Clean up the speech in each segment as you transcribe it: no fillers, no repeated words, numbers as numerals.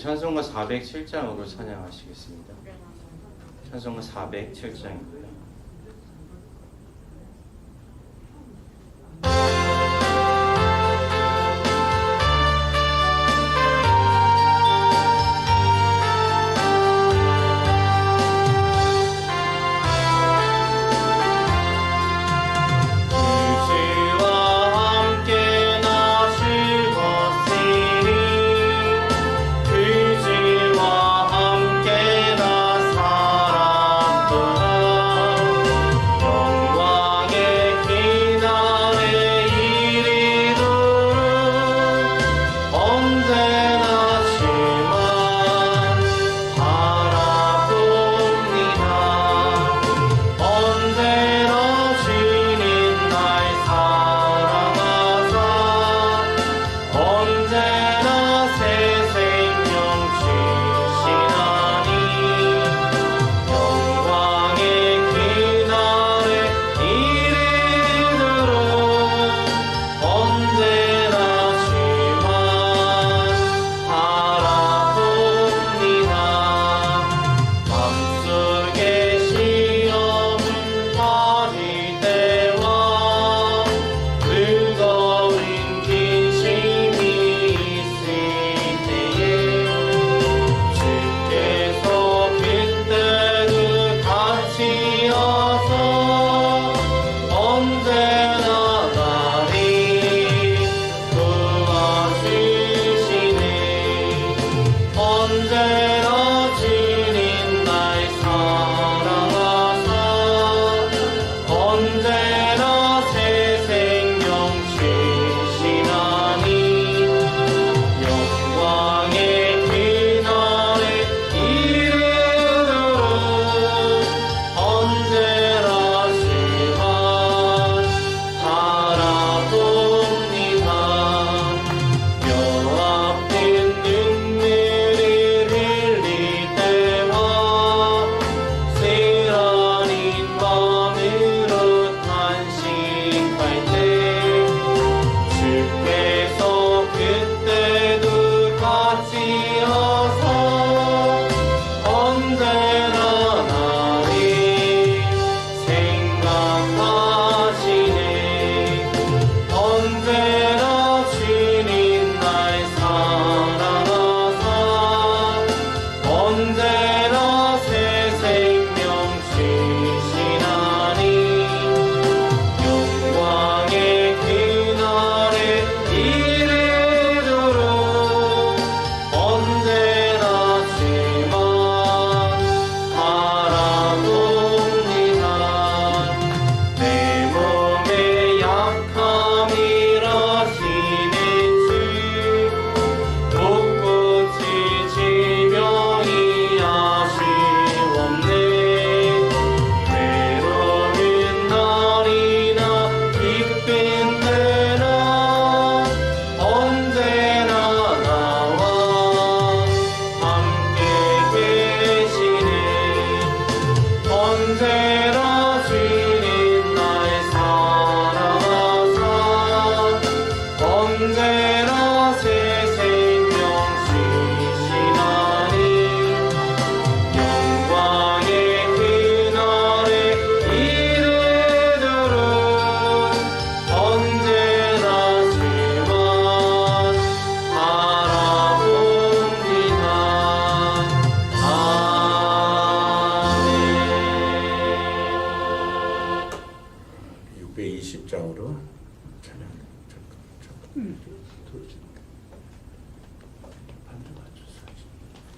찬송가 407장으로 찬양하시겠습니다. 찬송가 407장입니다.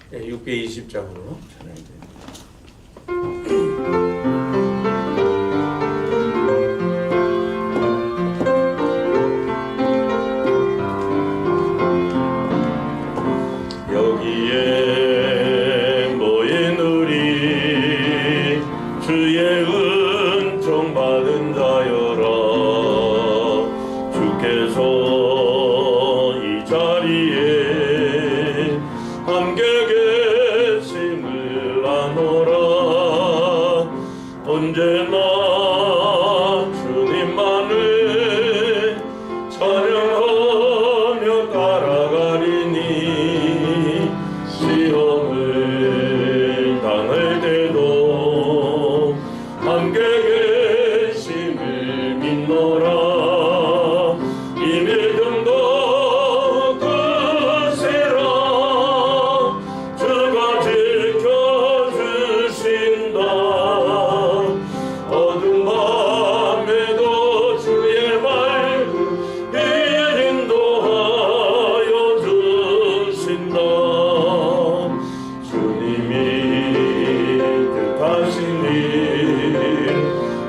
네, 620장으로 찬양이 됩니다. 여기에 모인 우리 주의 은총 받은 자여라. 주께서 이 자리에 함께 계심을 아노라. 언제나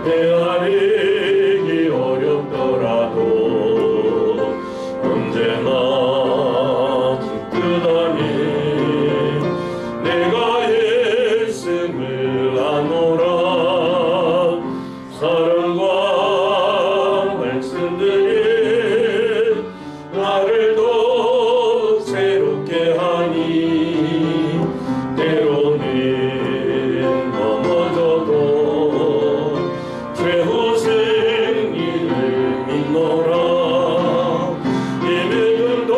헤아리기 어렵더라도 언제나 기쁘다니 내가 예수를 아노라. 사랑과 말씀들이 나를 더 새롭게 하니 때로는 넘어져도 최후 승리를 믿노라. 이 믿음도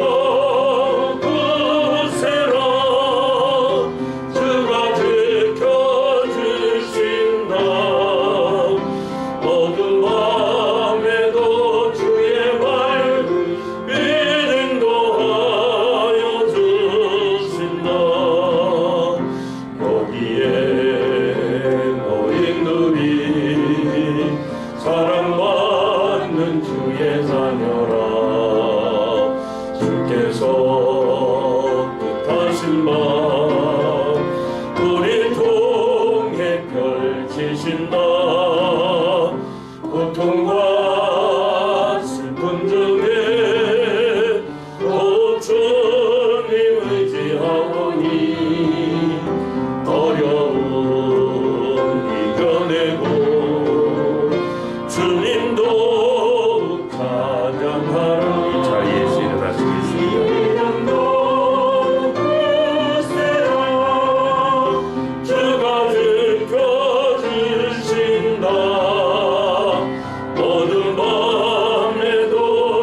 굳세라. 주가 지켜주신다. 어두운 밤에도 주의 맑은 믿음도 하여 주신다. 여기에 모인들이 사랑받는 주의 자녀라. 주께서 뜻하신 바 우리 통해 펼치신다. 고통과 슬픔 중에 또 주님 의지하오니 어려움 이겨내고 주님도 찬양하라. 이 자리에서 일어나시겠습니다. 이름도 굳세라. 주가 지켜주신다. 어두운 밤에도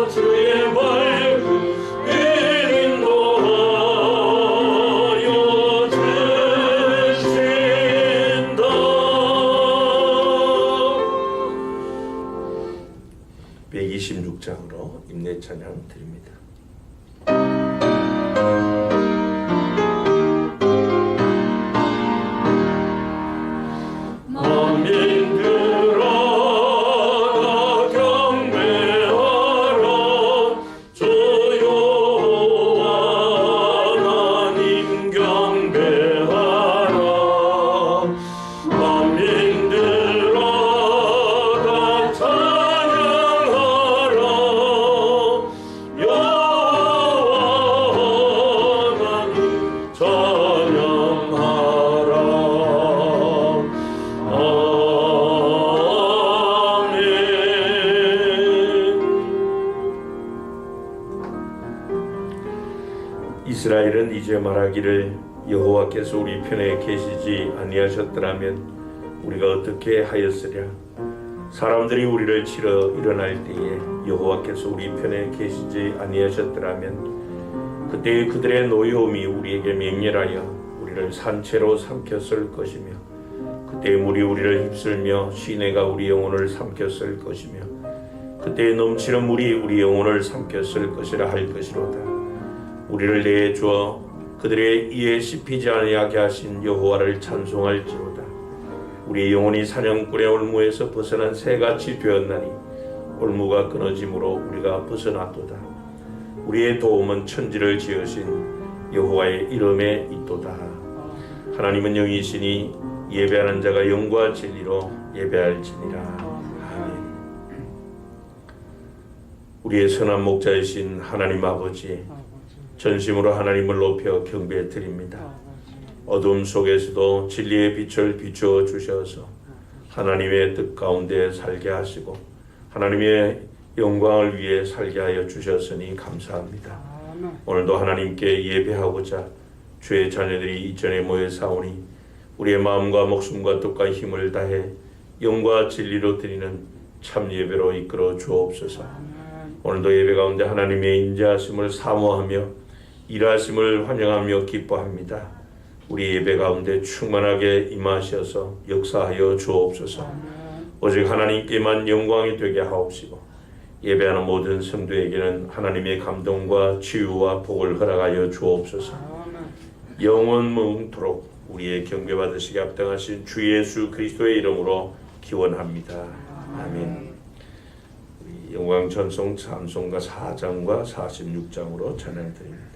주의 밝은 빛인도 하여 주신다. 126장으로 임내 찬양 드립니다. 만민들아 다 경배하라. 주 여호와 하나님 경배하라. 만민들아 다 찬양하라. 여호와 하나님 찬양하라. 아멘. 이스라엘은 이제 말하기를 여호와께서 우리 편에 계시지 아니하셨더라면 우리가 어떻게 하였으랴. 사람들이 우리를 치러 일어날 때에 여호와께서 우리 편에 계시지 아니하셨더라면 그때 그들의 노여움이 우리에게 맹렬하여 우리를 산채로 삼켰을 것이며 그때 물이 우리를 휩쓸며 시내가 우리 영혼을 삼켰을 것이며 그때 넘치는 물이 우리 영혼을 삼켰을 것이라 할 것이로다. 우리를 내어 주어 그들의 이에 씹히지 아니하게 하신 여호와를 찬송할지로다. 우리 영혼이 사냥꾼의 올무에서 벗어난 새같이 되었나니 올무가 끊어짐으로 우리가 벗어났도다. 우리의 도움은 천지를 지으신 여호와의 이름에 있도다. 하나님은 영이시니 예배하는 자가 영과 진리로 예배할지니라. 아멘. 우리의 선한 목자이신 하나님 아버지, 전심으로 하나님을 높여 경배해 드립니다. 어둠 속에서도 진리의 빛을 비추어 주셔서 하나님의 뜻 가운데 살게 하시고 하나님의 영광을 위해 살게 하여 주셨으니 감사합니다. 오늘도 하나님께 예배하고자 주의 자녀들이 이전에 모여 사오니 우리의 마음과 목숨과 뜻과 힘을 다해 영과 진리로 드리는 참 예배로 이끌어 주옵소서. 오늘도 예배 가운데 하나님의 인자하심을 사모하며 일하심을 환영하며 기뻐합니다. 우리 예배 가운데 충만하게 임하셔서 역사하여 주옵소서. 오직 하나님께만 영광이 되게 하옵시고 예배하는 모든 성도에게는 하나님의 감동과 치유와 복을 허락하여 주옵소서. 영원 무궁토록 우리의 경배받으시게 합당하신 주 예수 그리스도의 이름으로 기원합니다. 아멘. 우리 영광 전송 찬송가 4장과 46장으로 찬양드립니다.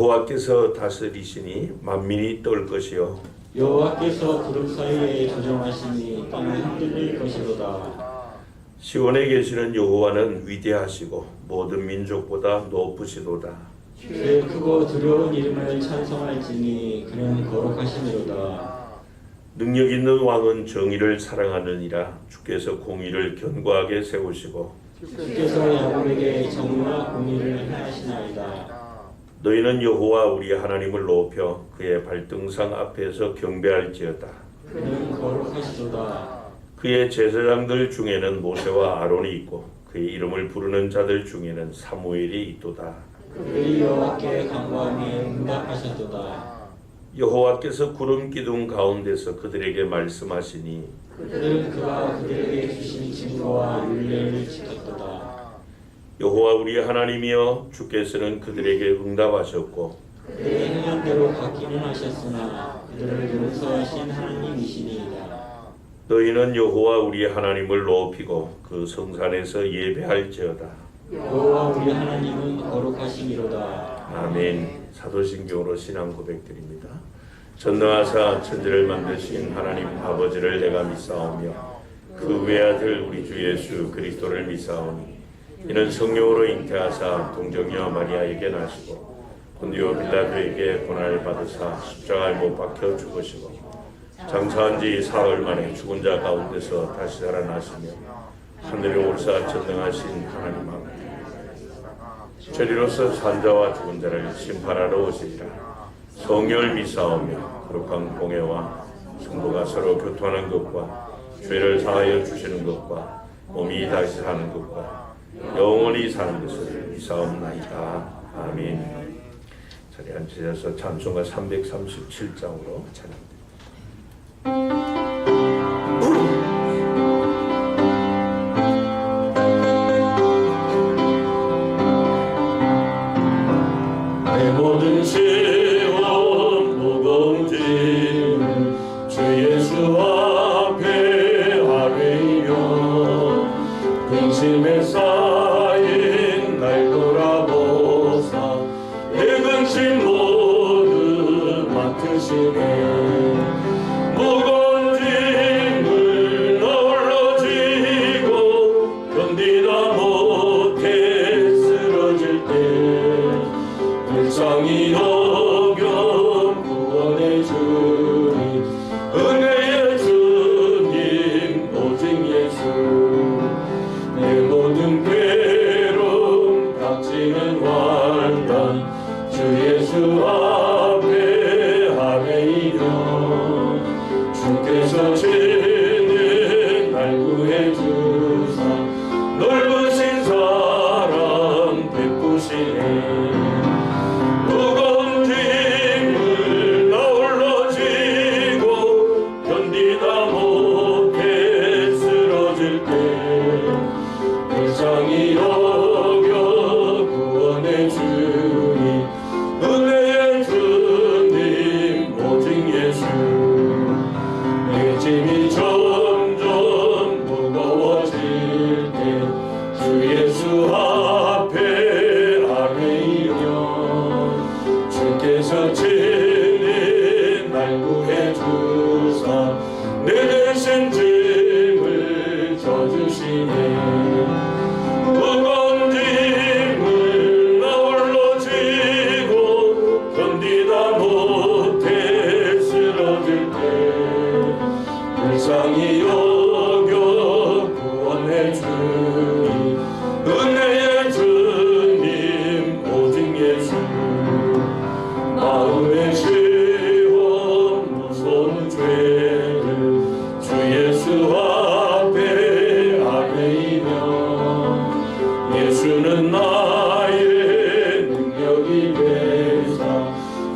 여호와께서 다스리시니 만민이 떨 것이요 여호와께서 구름 사이에 조정하시니 땅이 흔들릴 것이로다. 시온에 계시는 여호와는 위대하시고 모든 민족보다 높으시도다. 주의 크고 두려운 이름을 찬송할지니 그는 거룩하시니로다. 능력 있는 왕은 정의를 사랑하느니라. 주께서 공의를 견고하게 세우시고 주께서 야곱에게 정의와 공의를 행하시나이다. 너희는 여호와 우리 하나님을 높여 그의 발등상 앞에서 경배할지어다. 그는 거룩하시도다. 그의 제사장들 중에는 모세와 아론이 있고 그의 이름을 부르는 자들 중에는 사무엘이 있도다. 그들이 여호와께 간구하니 응답하셨도다. 여호와께서 구름 기둥 가운데서 그들에게 말씀하시니 그들은 그가 그들에게 주신 증거와 율례를 지켰도다. 여호와 우리 하나님이여 주께서는 그들에게 응답하셨고 그들의 행함대로 갚기는 하셨으나 그들을 용서하신 하나님이시니이다. 너희는 여호와 우리 하나님을 높이고 그 성산에서 예배할지어다. 여호와 우리 하나님은 거룩하시니로다. 아멘. 사도신경으로 신앙 고백드립니다. 전능하사 천지를 만드신 하나님 아버지를 내가 믿사오며 그 외아들 우리 주 예수 그리스도를 믿사오니 이는 성령으로 잉태하사 동정녀 마리아에게 나시고 본디오 빌라도에게 고난을 받으사 십자가에 못 박혀 죽으시고 장사한 지 사흘 만에 죽은 자 가운데서 다시 살아나시며 하늘에 올사 전능하신 하나님 아버지 저리로서 산자와 죽은 자를 심판하러 오시리라. 성령을 믿사오며 거룩한 공예와 성도가 서로 교통하는 것과 죄를 사하여 주시는 것과 몸이 다시 사는 것과 영원히 사는 것을 믿사옵나이다. 아멘. 자리에 앉으셔서 찬송가 337장으로 찬양합니다. 내 모든 시험 무거운 짐 주 예수 앞에 아뢰며 근심에 쌓인 날 돌아보사 내 근심 모두 맡으시네. 무거운 짐을 널러 지고 견디다 못해 쓰러질 때 불쌍히 여겨 구원해 주니 은혜의 주님 오직 예수. 내 모든 괴로움 닥치는 환난 주 예수 앞에 아뢰이며 주께서 죄는 날 구해 주사 넓으신 사랑 베푸시네. 무거운 짐을 나 홀로 지고 견디다 못해 쓰러질 때 불쌍히 여겨 구원해 주니 은혜의 주님 오직 예수. 내 짐이 점점 무거워질 때 주 예수 앞에 아뢰이며 주께서 친히 날 구해 주사 내 대신 짐을 져주시네. 무거운 짐을 나 홀로 지고 견디다 못해 쓰러질 때 불쌍히 여겨 구원해 주니 은혜의 주님 오직 예수. 마음의 시험 무서운 죄를 주 예수 앞에 아뢰이며 예수는 나의 능력이 되사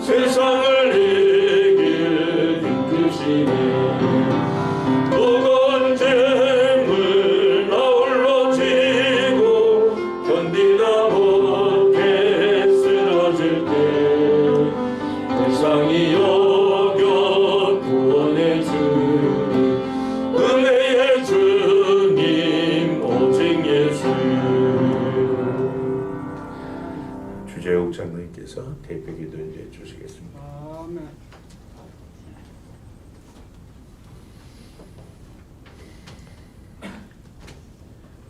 세상을 이길 힘드시네. 무거운 짐을 나 홀로 지고 견디다 못해 쓰러질 때 불쌍히 임재해 주시겠습니다. 아멘.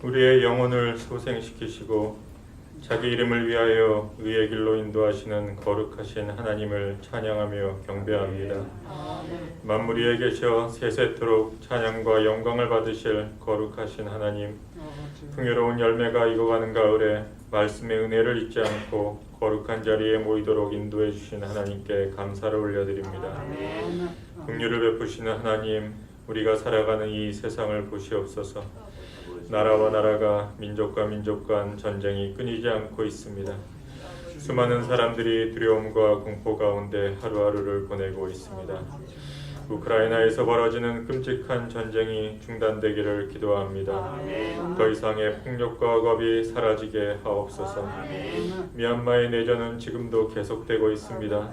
우리의 영혼을 소생시키시고 자기 이름을 위하여 의의 길로 인도하시는 거룩하신 하나님을 찬양하며 경배합니다. 만물 위에 계셔 세세토록 찬양과 영광을 받으실 거룩하신 하나님, 풍요로운 열매가 익어가는 가을에 말씀의 은혜를 잊지 않고 거룩한 자리에 모이도록 인도해 주신 하나님께 감사를 올려드립니다. 긍휼을 베푸시는 하나님, 우리가 살아가는 이 세상을 보시옵소서. 나라와 나라가 민족과 민족 간 전쟁이 끊이지 않고 있습니다. 수많은 사람들이 두려움과 공포 가운데 하루하루를 보내고 있습니다. 우크라이나에서 벌어지는 끔찍한 전쟁이 중단되기를 기도합니다. 더 이상의 폭력과 억압이 사라지게 하옵소서. 미얀마의 내전은 지금도 계속되고 있습니다.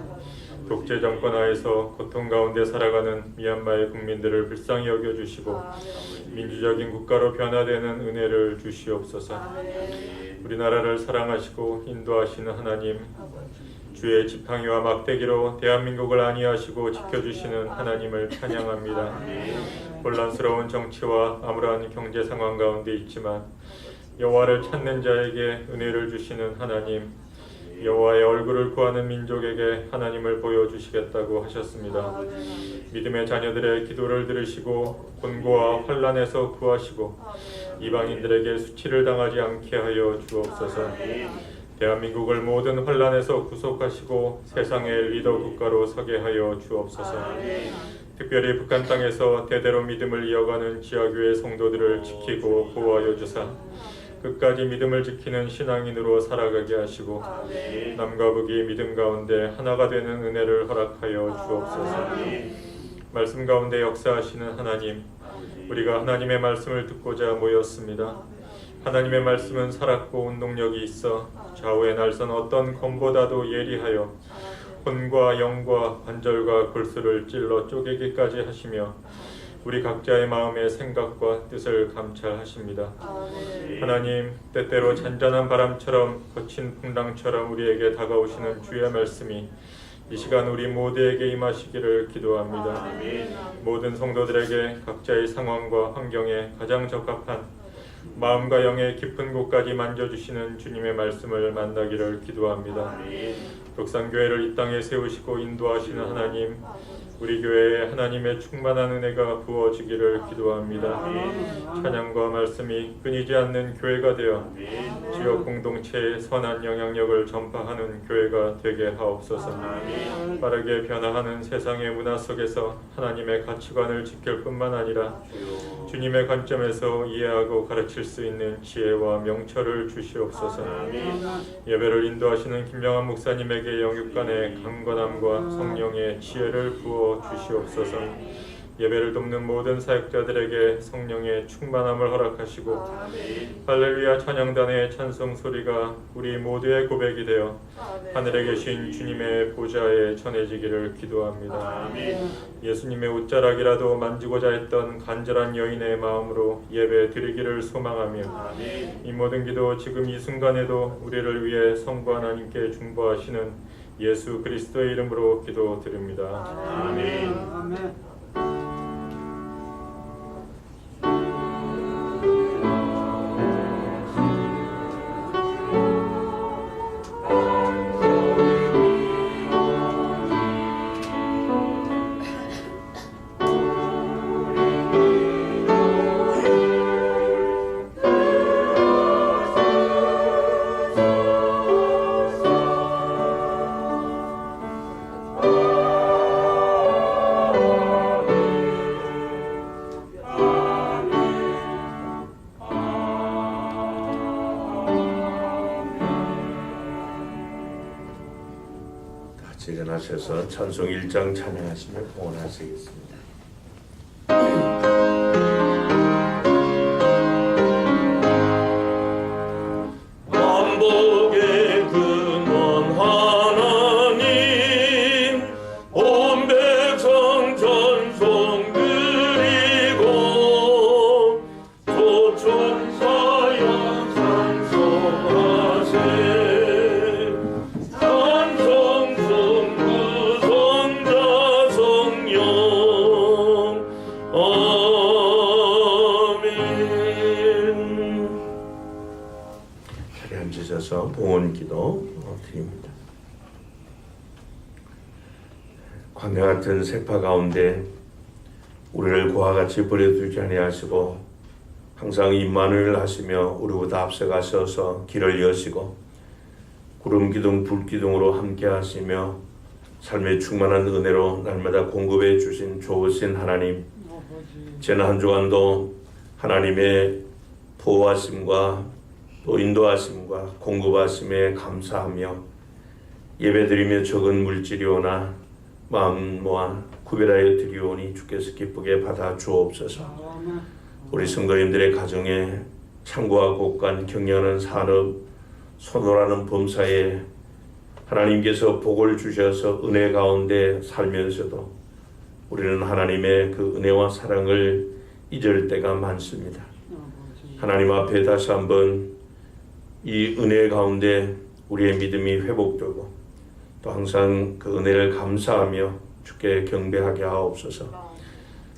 독재 정권 하에서 고통 가운데 살아가는 미얀마의 국민들을 불쌍히 여겨주시고 민주적인 국가로 변화되는 은혜를 주시옵소서. 우리나라를 사랑하시고 인도하시는 하나님, 주의 지팡이와 막대기로 대한민국을 안위하시고 지켜주시는 하나님을 찬양합니다. 혼란스러운 정치와 암울한 경제 상황 가운데 있지만 여호와를 찾는 자에게 은혜를 주시는 하나님, 여호와의 얼굴을 구하는 민족에게 하나님을 보여주시겠다고 하셨습니다. 믿음의 자녀들의 기도를 들으시고 곤고와 환난에서 구하시고 이방인들에게 수치를 당하지 않게 하여 주옵소서. 대한민국을 모든 환난에서 구속하시고 세상의 리더 국가로 서게 하여 주옵소서. 특별히 북한 땅에서 대대로 믿음을 이어가는 지하교회 성도들을 지키고 보호하여 주사 끝까지 믿음을 지키는 신앙인으로 살아가게 하시고 남과 북이 믿음 가운데 하나가 되는 은혜를 허락하여 주옵소서. 말씀 가운데 역사하시는 하나님, 우리가 하나님의 말씀을 듣고자 모였습니다. 하나님의 말씀은 살았고 운동력이 있어 좌우에 날선 어떤 검보다도 예리하여 혼과 영과 관절과 골수를 찔러 쪼개기까지 하시며 우리 각자의 마음의 생각과 뜻을 감찰하십니다. 하나님, 때때로 잔잔한 바람처럼 거친 풍랑처럼 우리에게 다가오시는 주의 말씀이 이 시간 우리 모두에게 임하시기를 기도합니다. 모든 성도들에게 각자의 상황과 환경에 가장 적합한 마음과 영의 깊은 곳까지 만져주시는 주님의 말씀을 만나기를 기도합니다. 독산교회를 이 땅에 세우시고 인도하시는 하나님, 우리 교회에 하나님의 충만한 은혜가 부어지기를 기도합니다. 찬양과 말씀이 끊이지 않는 교회가 되어 지역 공동체에 선한 영향력을 전파하는 교회가 되게 하옵소서. 빠르게 변화하는 세상의 문화 속에서 하나님의 가치관을 지킬 뿐만 아니라 주님의 관점에서 이해하고 가르칠 수 있는 지혜와 명철을 주시옵소서. 예배를 인도하시는 김영환 목사님에게 영육간의 강건함과 성령의 지혜를 부어 주시옵소서. 예배를 돕는 모든 사역자들에게 성령의 충만함을 허락하시고 할렐루야 찬양단의 찬송 소리가 우리 모두의 고백이 되어 하늘에 계신 주님의 보좌에 전해지기를 기도합니다. 예수님의 옷자락이라도 만지고자 했던 간절한 여인의 마음으로 예배 드리기를 소망하며 이 모든 기도 지금 이 순간에도 우리를 위해 성부 하나님께 중보하시는 예수 그리스도의 이름으로 기도드립니다. 아멘. 일어나셔서 찬송 1장 찬양하시며 봉헌하시겠습니다. 만복의 근원 하나님 온 백성 전송 드리고 조총사역 찬송하세 찬송 광야 같은 세파 가운데 우리를 그와 같이 버려두지 아니하시고 항상 임마누엘 하시며 우리보다 앞서가셔서 길을 여시고 구름 기둥 불 기둥으로 함께 하시며 삶의 충만한 은혜로 날마다 공급해 주신 좋으신 하나님, 지난 한 주간도 하나님의 보호하심과 또 인도하심과 공급하심에 감사하며 예배드리며 적은 물질이 오나 마음 모아 구별하여 드리오니 주께서 기쁘게 받아 주옵소서. 우리 성도님들의 가정에 창고와 곳간 경영하는 산업, 선호라는 범사에 하나님께서 복을 주셔서 은혜 가운데 살면서도 우리는 하나님의 그 은혜와 사랑을 잊을 때가 많습니다. 하나님 앞에 다시 한번 이 은혜 가운데 우리의 믿음이 회복되고 또 항상 그 은혜를 감사하며 주께 경배하게 하옵소서.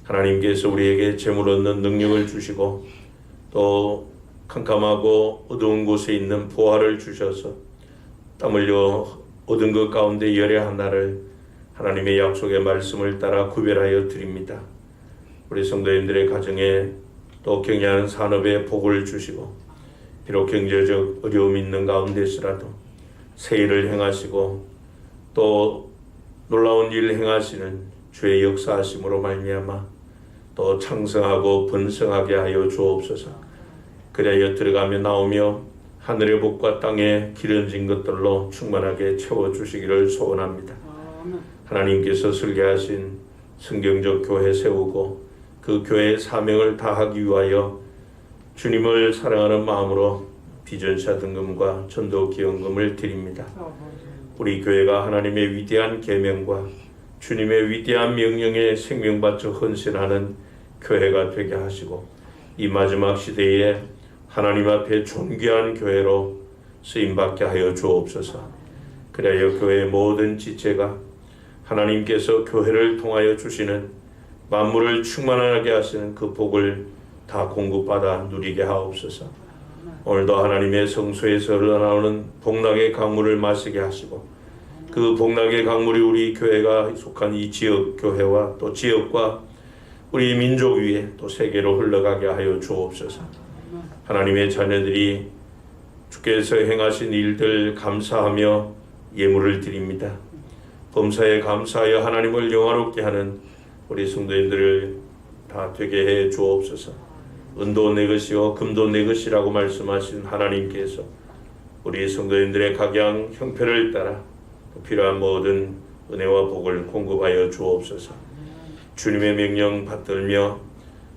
하나님께서 우리에게 재물 얻는 능력을 주시고 또 캄캄하고 어두운 곳에 있는 보화를 주셔서 땀 흘려 얻은 것 가운데 열의 하나를 하나님의 약속의 말씀을 따라 구별하여 드립니다. 우리 성도님들의 가정에 또 경영하는 산업에 복을 주시고 비록 경제적 어려움이 있는 가운데서라도 새 일을 행하시고 또 놀라운 일을 행하시는 주의 역사하심으로 말미암아 또 창성하고 번성하게 하여 주옵소서. 그리하여 들어가며 나오며 하늘의 복과 땅에 기름진 것들로 충만하게 채워주시기를 소원합니다. 하나님께서 설계하신 성경적 교회 세우고 그 교회의 사명을 다하기 위하여 주님을 사랑하는 마음으로 비전사 등금과 전도 기원금을 드립니다. 우리 교회가 하나님의 위대한 계명과 주님의 위대한 명령에 생명 바쳐 헌신하는 교회가 되게 하시고 이 마지막 시대에 하나님 앞에 존귀한 교회로 쓰임받게 하여 주옵소서. 그래야 교회의 모든 지체가 하나님께서 교회를 통하여 주시는 만물을 충만하게 하시는 그 복을 다 공급받아 누리게 하옵소서. 오늘도 하나님의 성소에서 흘러나오는 복락의 강물을 마시게 하시고 그 복락의 강물이 우리 교회가 속한 이 지역 교회와 또 지역과 우리 민족 위에 또 세계로 흘러가게 하여 주옵소서. 하나님의 자녀들이 주께서 행하신 일들 감사하며 예물을 드립니다. 범사에 감사하여 하나님을 영화롭게 하는 우리 성도님들을 다 되게 해 주옵소서. 은도 내 것이요 금도 내 것이라고 말씀하신 하나님께서 우리 성도님들의 각양 형편을 따라 필요한 모든 은혜와 복을 공급하여 주옵소서. 주님의 명령 받들며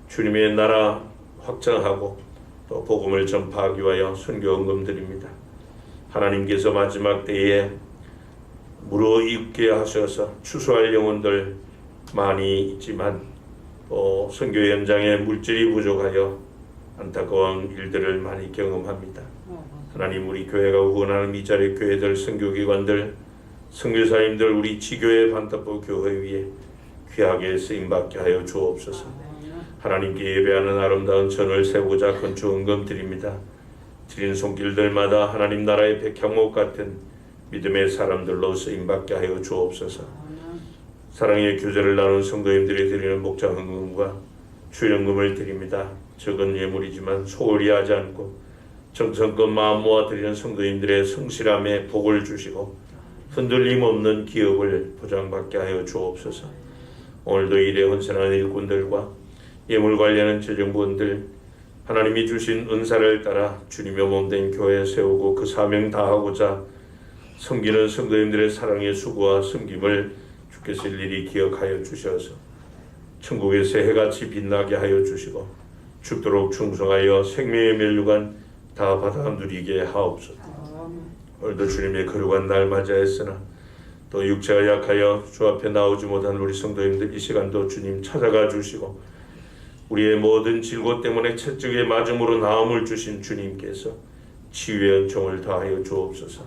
주님의 나라 확장하고 또 복음을 전파하기 위하여 선교헌금 드립니다. 하나님께서 마지막 때에 무르익게 하셔서 추수할 영혼들 많이 있지만 또 선교 현장에 물질이 부족하여 안타까운 일들을 많이 경험합니다. 하나님, 우리 교회가 후원하는 이 자리 교회들, 선교기관들, 선교사님들, 우리 지교회 반타보 교회 위에 귀하게 쓰임받게 하여 주옵소서. 하나님께 예배하는 아름다운 전을 세우고자 건축헌금 드립니다. 드린 손길들마다 하나님 나라의 백향목 같은 믿음의 사람들로 쓰임받게 하여 주옵소서. 사랑의 교제를 나눈 성도님들이 드리는 목자헌금과 출연금을 드립니다. 적은 예물이지만 소홀히 하지 않고 정성껏 마음 모아 드리는 성도님들의 성실함에 복을 주시고 흔들림 없는 기업을 보장받게 하여 주옵소서. 오늘도 일에 헌신하는 일꾼들과 예물 관리하는 재정부원들, 하나님이 주신 은사를 따라 주님의 몸된 교회 세우고 그 사명 다하고자 섬기는 성도님들의 사랑의 수고와 섬김을 주께서 일일이 기억하여 주셔서 천국에서 해같이 빛나게 하여 주시고 죽도록 충성하여 생명의 면류관 다 받아 누리게 하옵소서. 오늘도 주님의 거룩한 날 맞이하였으나 또 육체가 약하여 주 앞에 나오지 못한 우리 성도님들 이 시간도 주님 찾아가 주시고 우리의 모든 질고 때문에 채찍의 맞음으로 나음을 주신 주님께서 치유의 은총을 다하여 주옵소서.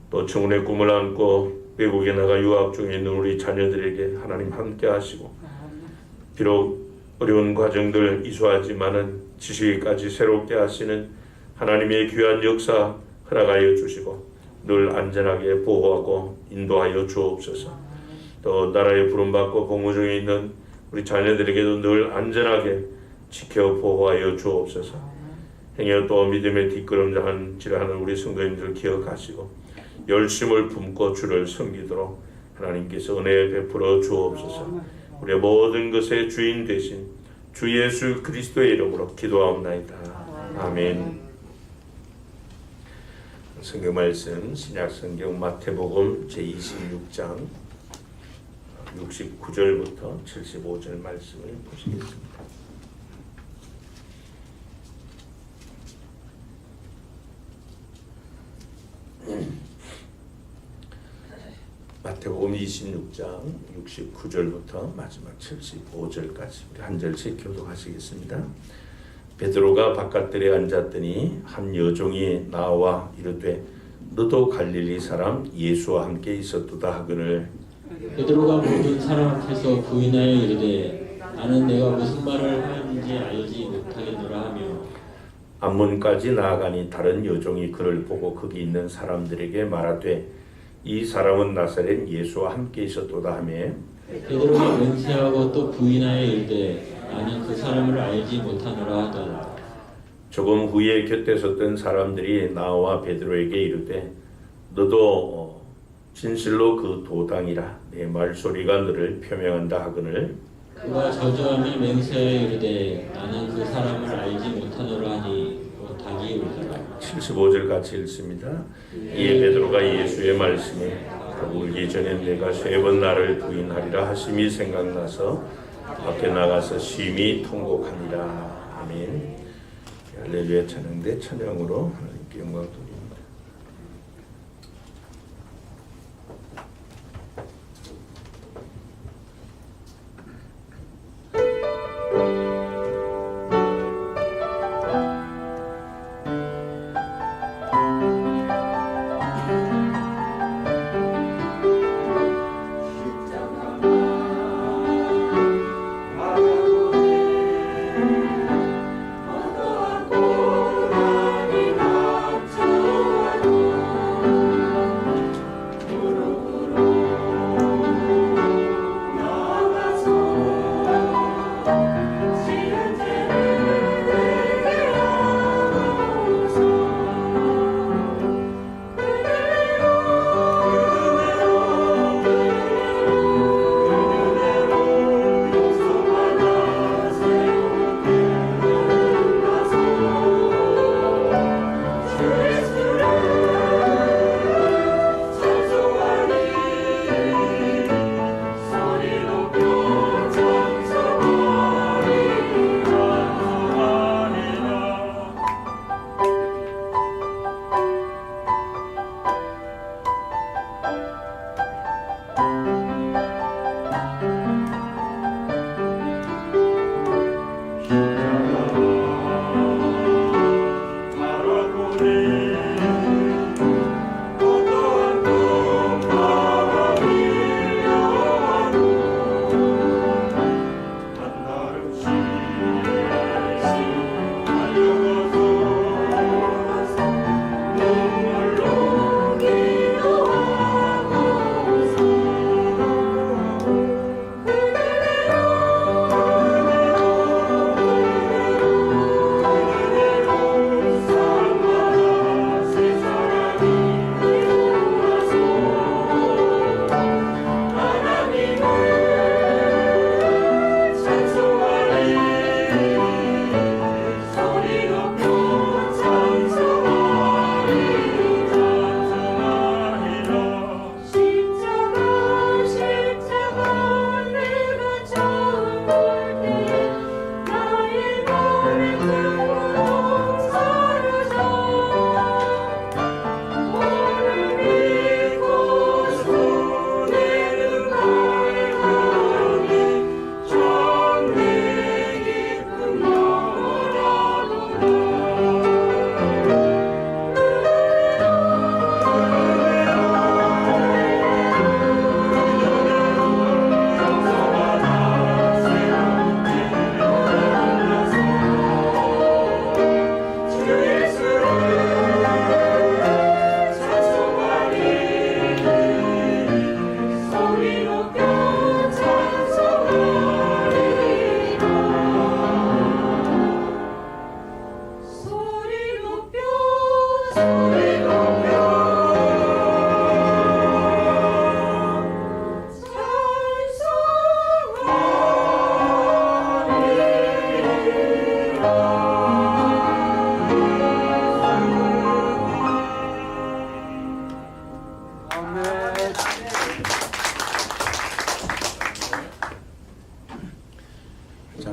또 청혼의 꿈을 안고 외국에 나가 유학 중에 있는 우리 자녀들에게 하나님 함께 하시고 비록 어려운 과정들 이수하지만은 지식까지 새롭게 하시는 하나님의 귀한 역사 허락하여 주시고 늘 안전하게 보호하고 인도하여 주옵소서. 또 나라의 부름받고 공무 중에 있는 우리 자녀들에게도 늘 안전하게 지켜 보호하여 주옵소서. 행여 또 믿음의 뒷걸음질하는 우리 성도님들 기억하시고 열심을 품고 주를 섬기도록 하나님께서 은혜 베풀어 주옵소서. 우리의 모든 것의 주인 되신 주 예수 그리스도의 이름으로 기도하옵나이다. 아멘. 성경 말씀 신약 성경 마태복음 제26장 69절부터 75절 말씀을 보시겠습니다. 마태복음 26장 69절부터 마지막 75절까지 우리 한 절씩 교독하시겠습니다. 베드로가 바깥들에 앉았더니 한 여종이 나와 이르되 너도 갈릴리 사람 예수와 함께 있었도다 하거늘 베드로가 모든 사람 앞에서 부인하여 이르되 나는 내가 무슨 말을 하였는지 알지 못하겠노라 하며 앞문까지 나아가니 다른 여종이 그를 보고 거기 있는 사람들에게 말하되 이 사람은 나사렛 예수와 함께 있었도다 하며 베드로가 맹세하고 또 부인하여 이르되 나는 그 사람을 알지 못하노라 하더라. 조금 후에 곁에 섰던 사람들이 나와 베드로에게 이르되 너도 진실로 그 도당이라 내 말소리가 너를 표명한다 하거늘 그가 저주하며 맹세하여 이르되 나는 그 사람을 알지 못하노라 하니 곧 닭이 울더라. 75절 같이 읽습니다. 이에 베드로가 예수의 말씀에 울기 전에 내가 3번 나를 부인하리라 하심이 생각나서 밖에 나가서 심히 통곡하니라. 아멘. 할렐루야 찬양대 찬양으로 하나님께 영광 돌립니다. 어떠한 고난이 닥쳐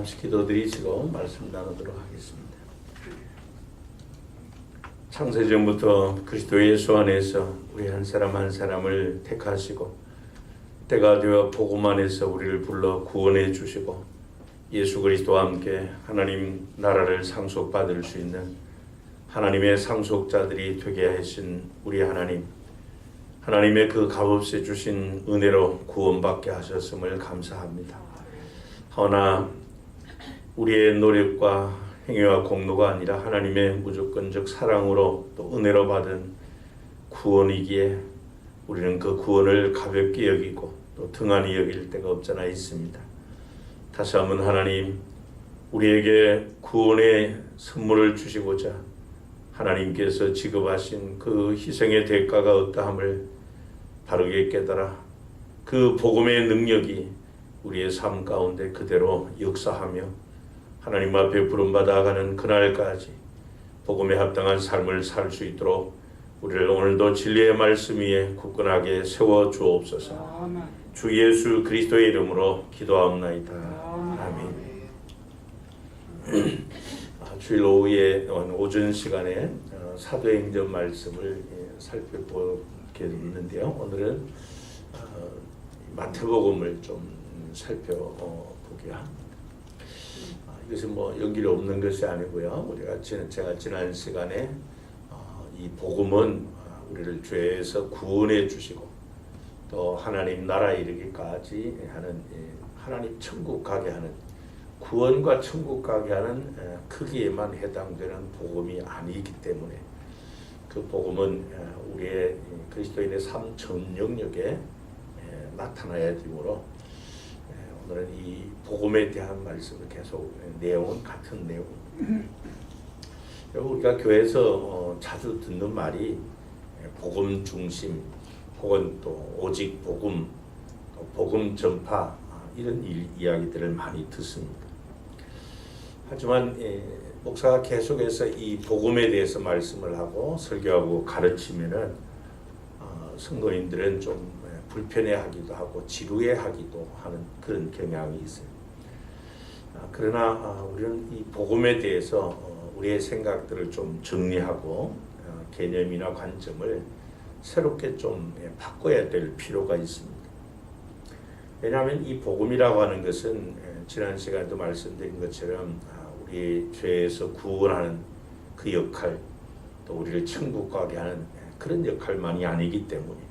잠시 기도드리시고 말씀 나누도록 하겠습니다. 창세전부터 그리스도 예수 안에서 우리 한 사람 한 사람을 택하시고 때가 되어 복음 안에서 우리를 불러 구원해 주시고 예수 그리스도와 함께 하나님 나라를 상속받을 수 있는 하나님의 상속자들이 되게 하신 우리 하나님, 하나님의 그 값없이 주신 은혜로 구원받게 하셨음을 감사합니다. 허나 우리의 노력과 행위와 공로가 아니라 하나님의 무조건적 사랑으로 또 은혜로 받은 구원이기에 우리는 그 구원을 가볍게 여기고 또 등한히 여길 데가 없잖아 있습니다. 다시 한번 하나님, 우리에게 구원의 선물을 주시고자 하나님께서 지급하신 그 희생의 대가가 어떠함을 바르게 깨달아 그 복음의 능력이 우리의 삶 가운데 그대로 역사하며 하나님 앞에 부름받아가는 그날까지 복음에 합당한 삶을 살 수 있도록 우리를 오늘도 진리의 말씀 위에 굳건하게 세워 주옵소서. 주 예수 그리스도의 이름으로 기도하옵나이다. 아멘. 주일 오후에 오전 시간에 사도행전 말씀을 살펴보게 됐는데요. 오늘은 마태복음을 좀 살펴보게 합니다. 이것은 뭐 연결이 없는 것이 아니고요. 제가 지난 시간에 이 복음은 우리를 죄에서 구원해 주시고 또 하나님 나라에 이르기까지 하는 하나님 천국 가게 하는 구원과 천국 가게 하는 크기에만 해당되는 복음이 아니기 때문에 그 복음은 우리의 그리스도인의 삶 전 영역에 나타나야 되므로 오늘은 이 복음에 대한 말씀을 계속 내용은 같은 내용. 우리가 교회에서 자주 듣는 말이 복음 중심 혹은 또 오직 복음, 복음 전파 이런 이야기들을 많이 듣습니다. 하지만 목사가 계속해서 이 복음에 대해서 말씀을 하고 설교하고 가르치면은 성도인들은 좀 불편해하기도 하고 지루해하기도 하는 그런 경향이 있어요. 그러나 우리는 이 복음에 대해서 우리의 생각들을 좀 정리하고 개념이나 관점을 새롭게 좀 바꿔야 될 필요가 있습니다. 왜냐하면 이 복음이라고 하는 것은 지난 시간에도 말씀드린 것처럼 우리 죄에서 구원하는 그 역할, 또 우리를 천국 가게 하는 그런 역할만이 아니기 때문에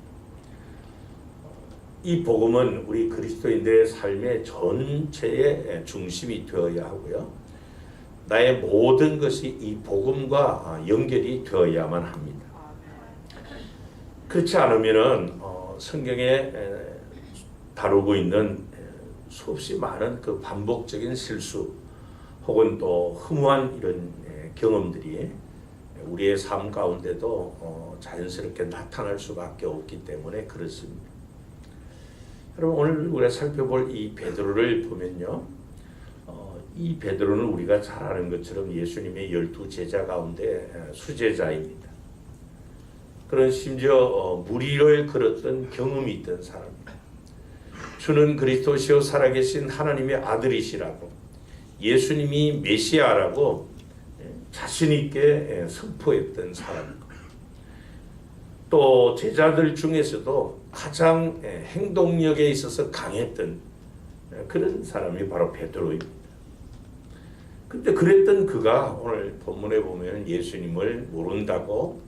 이 복음은 우리 그리스도인들의 삶의 전체의 중심이 되어야 하고요. 나의 모든 것이 이 복음과 연결이 되어야만 합니다. 그렇지 않으면은 성경에 다루고 있는 수없이 많은 그 반복적인 실수 혹은 또 허무한 이런 경험들이 우리의 삶 가운데도 자연스럽게 나타날 수밖에 없기 때문에 그렇습니다. 여러분, 오늘 우리가 살펴볼 이 베드로를 보면요, 이 베드로는 우리가 잘 아는 것처럼 예수님의 12제자 가운데 수제자입니다. 그런 심지어 무리를 걸었던 경험이 있던 사람입니다. 주는 그리스도시요 살아계신 하나님의 아들이시라고, 예수님이 메시아라고 자신 있게 선포했던 사람입니다. 또 제자들 중에서도 가장 행동력에 있어서 강했던 그런 사람이 바로 베드로입니다. 근데 그랬던 그가 오늘 본문에 보면 예수님을 모른다고,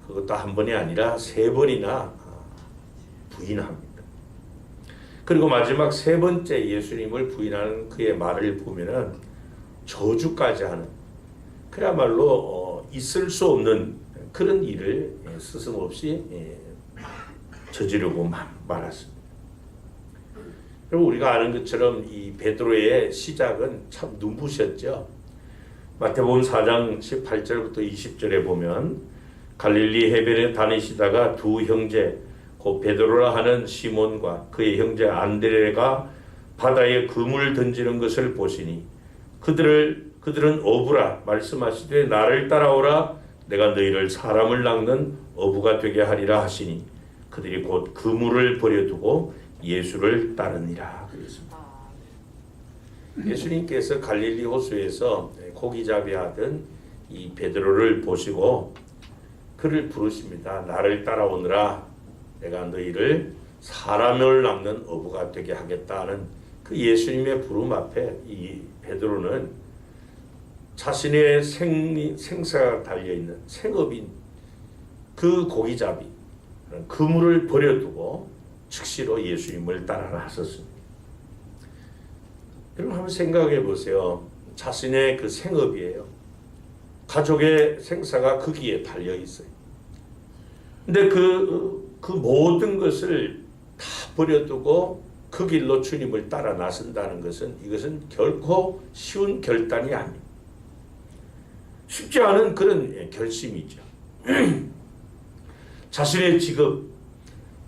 그것도 한 번이 아니라 3번이나 부인합니다. 그리고 마지막 3번째 예수님을 부인하는 그의 말을 보면은 저주까지 하는, 그야말로 있을 수 없는 그런 일을 스승없이 저지르고 말았습니다. 그리고 우리가 아는 것처럼 이 베드로의 시작은 참 눈부셨죠. 마태복음 4장 18절부터 20절에 보면 갈릴리 해변에 다니시다가 두 형제 곧 베드로라 하는 시몬과 그의 형제 안드레가 바다에 그물을 던지는 것을 보시니 그들은 어부라 말씀하시되 나를 따라오라 내가 너희를 사람을 낚는 어부가 되게 하리라 하시니 그들이 곧 그물을 버려두고 예수를 따르니라 그랬습니다. 예수님께서 갈릴리 호수에서 고기잡이 하던 이 베드로를 보시고 그를 부르십니다. 나를 따라오느라 내가 너희를 사람을 낳는 어부가 되게 하겠다는 그 예수님의 부름 앞에 이 베드로는 자신의 생사가 달려있는 생업인 그 고기잡이 그물을 버려두고 즉시로 예수님을 따라 나섰습니다. 여러분 한번 생각해 보세요. 자신의 그 생업이에요. 가족의 생사가 거기에 달려 있어요. 근데 그 모든 것을 다 버려두고 그 길로 주님을 따라 나선다는 것은 이것은 결코 쉬운 결단이 아닙니다. 쉽지 않은 그런 결심이죠. 자신의 직업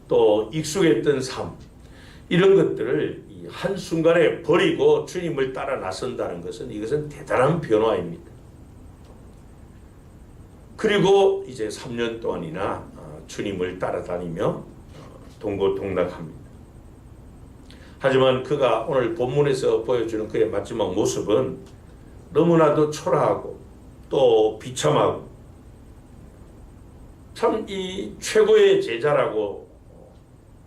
또 익숙했던 삶 이런 것들을 한순간에 버리고 주님을 따라 나선다는 것은 이것은 대단한 변화입니다. 그리고 이제 3년 동안이나 주님을 따라다니며 동고동락합니다. 하지만 그가 오늘 본문에서 보여주는 그의 마지막 모습은 너무나도 초라하고 또 비참하고 참 이 최고의 제자라고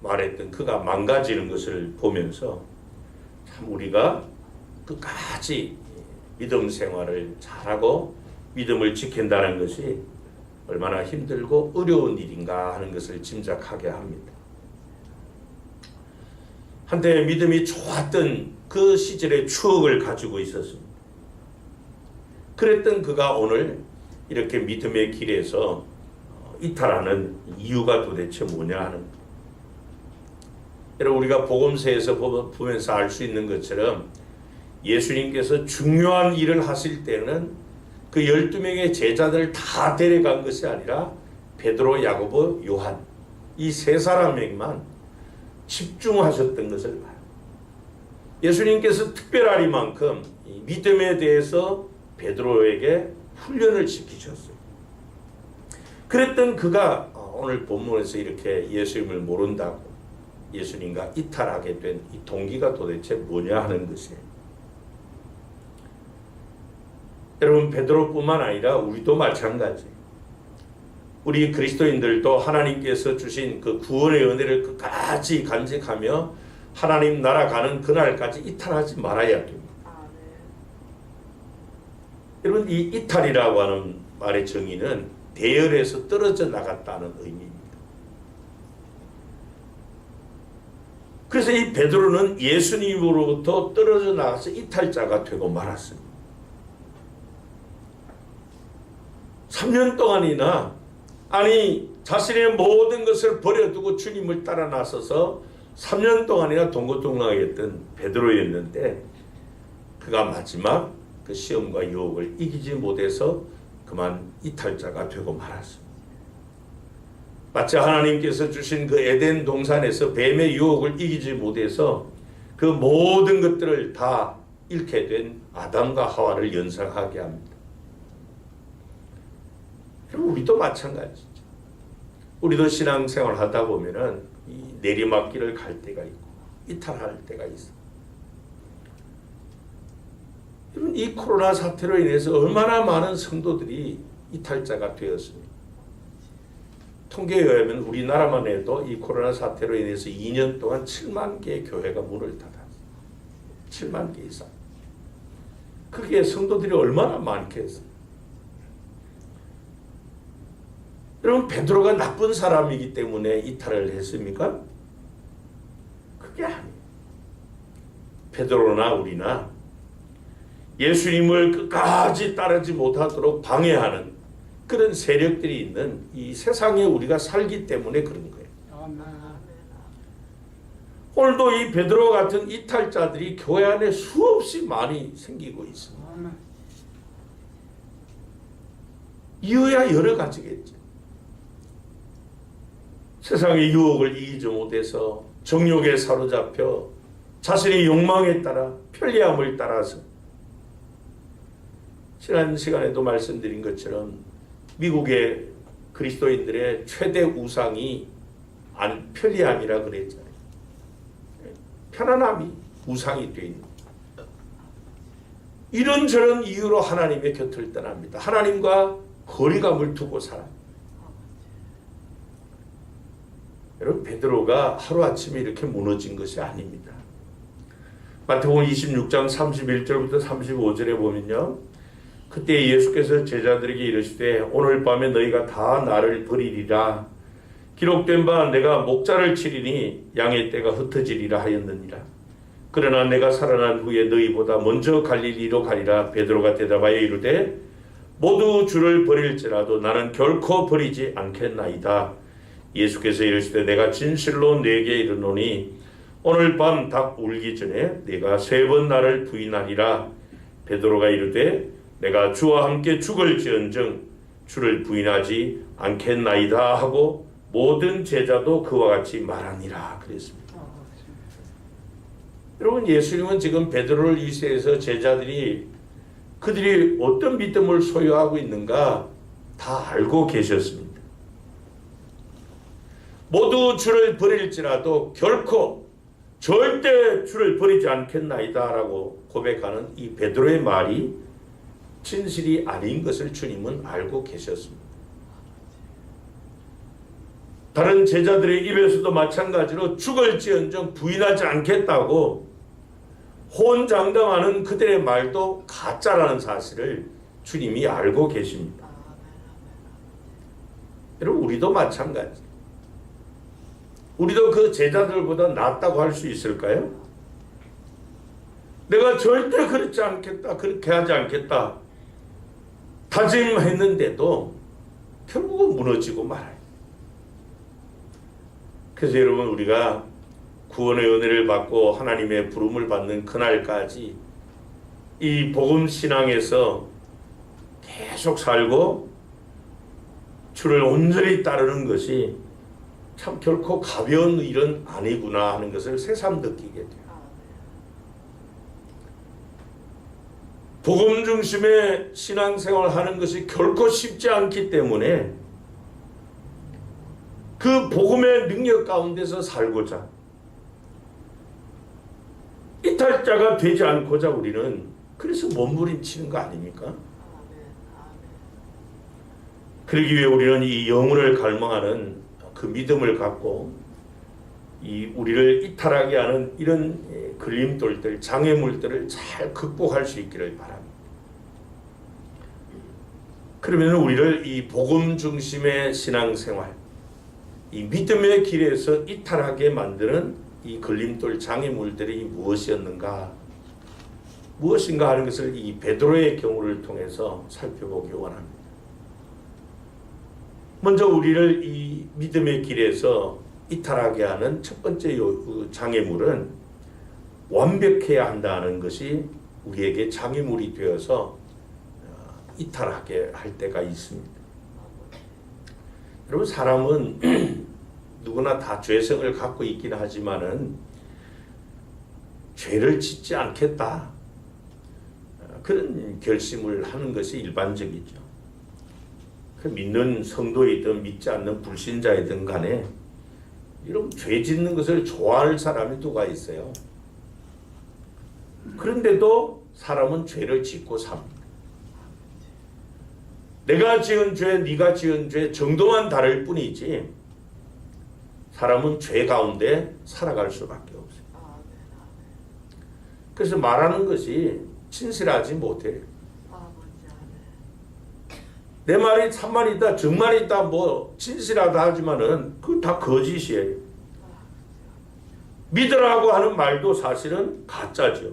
말했던 그가 망가지는 것을 보면서 참 우리가 끝까지 믿음 생활을 잘하고 믿음을 지킨다는 것이 얼마나 힘들고 어려운 일인가 하는 것을 짐작하게 합니다. 한때 믿음이 좋았던 그 시절의 추억을 가지고 있었습니다. 그랬던 그가 오늘 이렇게 믿음의 길에서 이탈하는 이유가 도대체 뭐냐 하는 것. 여러분 우리가 복음서에서 보면서 알 수 있는 것처럼 예수님께서 중요한 일을 하실 때는 그 12명의 제자들을 다 데려간 것이 아니라 베드로, 야고보, 요한 이 세 사람에게만 집중하셨던 것을 봐요. 예수님께서 특별하리만큼 이 믿음에 대해서 베드로에게 훈련을 시키셨어요. 그랬던 그가 오늘 본문에서 이렇게 예수님을 모른다고 예수님과 이탈하게 된 이 동기가 도대체 뭐냐 하는 것이에요. 여러분 베드로뿐만 아니라 우리도 마찬가지예요. 우리 그리스도인들도 하나님께서 주신 그 구원의 은혜를 끝까지 간직하며 하나님 나라 가는 그날까지 이탈하지 말아야 됩니다. 여러분 이 이탈이라고 하는 말의 정의는 대열에서 떨어져 나갔다는 의미입니다. 그래서 이 베드로는 예수님으로부터 떨어져 나가서 이탈자가 되고 말았습니다. 3년 동안이나 자신의 모든 것을 버려두고 주님을 따라 나서서 3년 동안이나 동고동락했던 베드로였는데 그가 마지막 그 시험과 유혹을 이기지 못해서 그만 이탈자가 되고 말았습니다. 마치 하나님께서 주신 그 에덴 동산에서 뱀의 유혹을 이기지 못해서 그 모든 것들을 다 잃게 된 아담과 하와를 연상하게 합니다. 우리도 마찬가지죠. 우리도 신앙생활 하다 보면은 이 내리막길을 갈 때가 있고 이탈할 때가 있어. 이 코로나 사태로 인해서 얼마나 많은 성도들이 이탈자가 되었습니다. 통계에 의하면 우리나라만 해도 이 코로나 사태로 인해서 2년 동안 7만 개의 교회가 문을 닫았어요. 7만 개 이상. 그게 성도들이 얼마나 많겠어요. 여러분 베드로가 나쁜 사람이기 때문에 이탈을 했습니까? 그게 아니에요. 베드로나 우리나 예수님을 끝까지 따르지 못하도록 방해하는 그런 세력들이 있는 이 세상에 우리가 살기 때문에 그런 거예요. 오늘도 이 베드로 같은 이탈자들이 교회 안에 수없이 많이 생기고 있습니다. 이유야 여러 가지겠죠. 세상의 유혹을 이기지 못해서 정욕에 사로잡혀 자신의 욕망에 따라 편리함을 따라서 지난 시간에도 말씀드린 것처럼 미국의 그리스도인들의 최대 우상이 편리함이라 그랬잖아요. 편안함이 우상이 되어 있는. 이런저런 이유로 하나님의 곁을 떠납니다. 하나님과 거리감을 두고 살아요. 여러분, 베드로가 하루아침에 이렇게 무너진 것이 아닙니다. 마태복음 26장 31절부터 35절에 보면요, 그때 예수께서 제자들에게 이르시되 오늘 밤에 너희가 다 나를 버리리라. 기록된 바 내가 목자를 치리니 양의 떼가 흩어지리라 하였느니라. 그러나 내가 살아난 후에 너희보다 먼저 갈릴리로 가리라. 베드로가 대답하여 이르되 모두 주를 버릴지라도 나는 결코 버리지 않겠나이다. 예수께서 이르시되 내가 진실로 네게 이르노니 오늘 밤 닭 울기 전에 네가 3번 나를 부인하리라. 베드로가 이르되 내가 주와 함께 죽을지언정 주를 부인하지 않겠나이다 하고 모든 제자도 그와 같이 말하니라 그랬습니다. 여러분, 예수님은 지금 베드로를 위시해서 제자들이 그들이 어떤 믿음을 소유하고 있는가 다 알고 계셨습니다. 모두 주를 버릴지라도 결코 절대 주를 버리지 않겠나이다 라고 고백하는 이 베드로의 말이 진실이 아닌 것을 주님은 알고 계셨습니다. 다른 제자들의 입에서도 마찬가지로 죽을지언정 부인하지 않겠다고 호언장담하는 그들의 말도 가짜라는 사실을 주님이 알고 계십니다. 여러분, 우리도 마찬가지. 우리도 그 제자들보다 낫다고 할 수 있을까요? 내가 절대 그렇지 않겠다, 그렇게 하지 않겠다 다짐했는데도 결국은 무너지고 말아요. 그래서 여러분, 우리가 구원의 은혜를 받고 하나님의 부름을 받는 그날까지 이 복음 신앙에서 계속 살고 주를 온전히 따르는 것이 참 결코 가벼운 일은 아니구나 하는 것을 새삼 느끼게 돼요. 복음 중심의 신앙생활을 하는 것이 결코 쉽지 않기 때문에 그 복음의 능력 가운데서 살고자, 이탈자가 되지 않고자 우리는 그래서 몸부림치는 거 아닙니까? 그러기 위해 우리는 이 영혼을 갈망하는 그 믿음을 갖고 이 우리를 이탈하게 하는 이런 걸림돌들, 장애물들을 잘 극복할 수 있기를 바랍니다. 그러면 우리를 이 복음 중심의 신앙생활, 이 믿음의 길에서 이탈하게 만드는 이 걸림돌 장애물들이 무엇이었는가, 무엇인가 하는 것을 이 베드로의 경우를 통해서 살펴보기 원합니다. 먼저 우리를 이 믿음의 길에서 이탈하게 하는 첫 번째 장애물은 완벽해야 한다는 것이 우리에게 장애물이 되어서 이탈하게 할 때가 있습니다. 여러분, 사람은 누구나 다 죄성을 갖고 있긴 하지만은 죄를 짓지 않겠다, 그런 결심을 하는 것이 일반적이죠. 그 믿는 성도이든 믿지 않는 불신자이든 간에 이런 죄 짓는 것을 좋아할 사람이 누가 있어요? 그런데도 사람은 죄를 짓고 삽니다. 내가 지은 죄, 네가 지은 죄 정도만 다를 뿐이지 사람은 죄 가운데 살아갈 수밖에 없어요. 그래서 말하는 것이 진실하지 못해요. 내 말이 참말이다, 정말이다, 뭐 진실하다 하지만은 그거 다 거짓이에요. 믿으라고 하는 말도 사실은 가짜죠.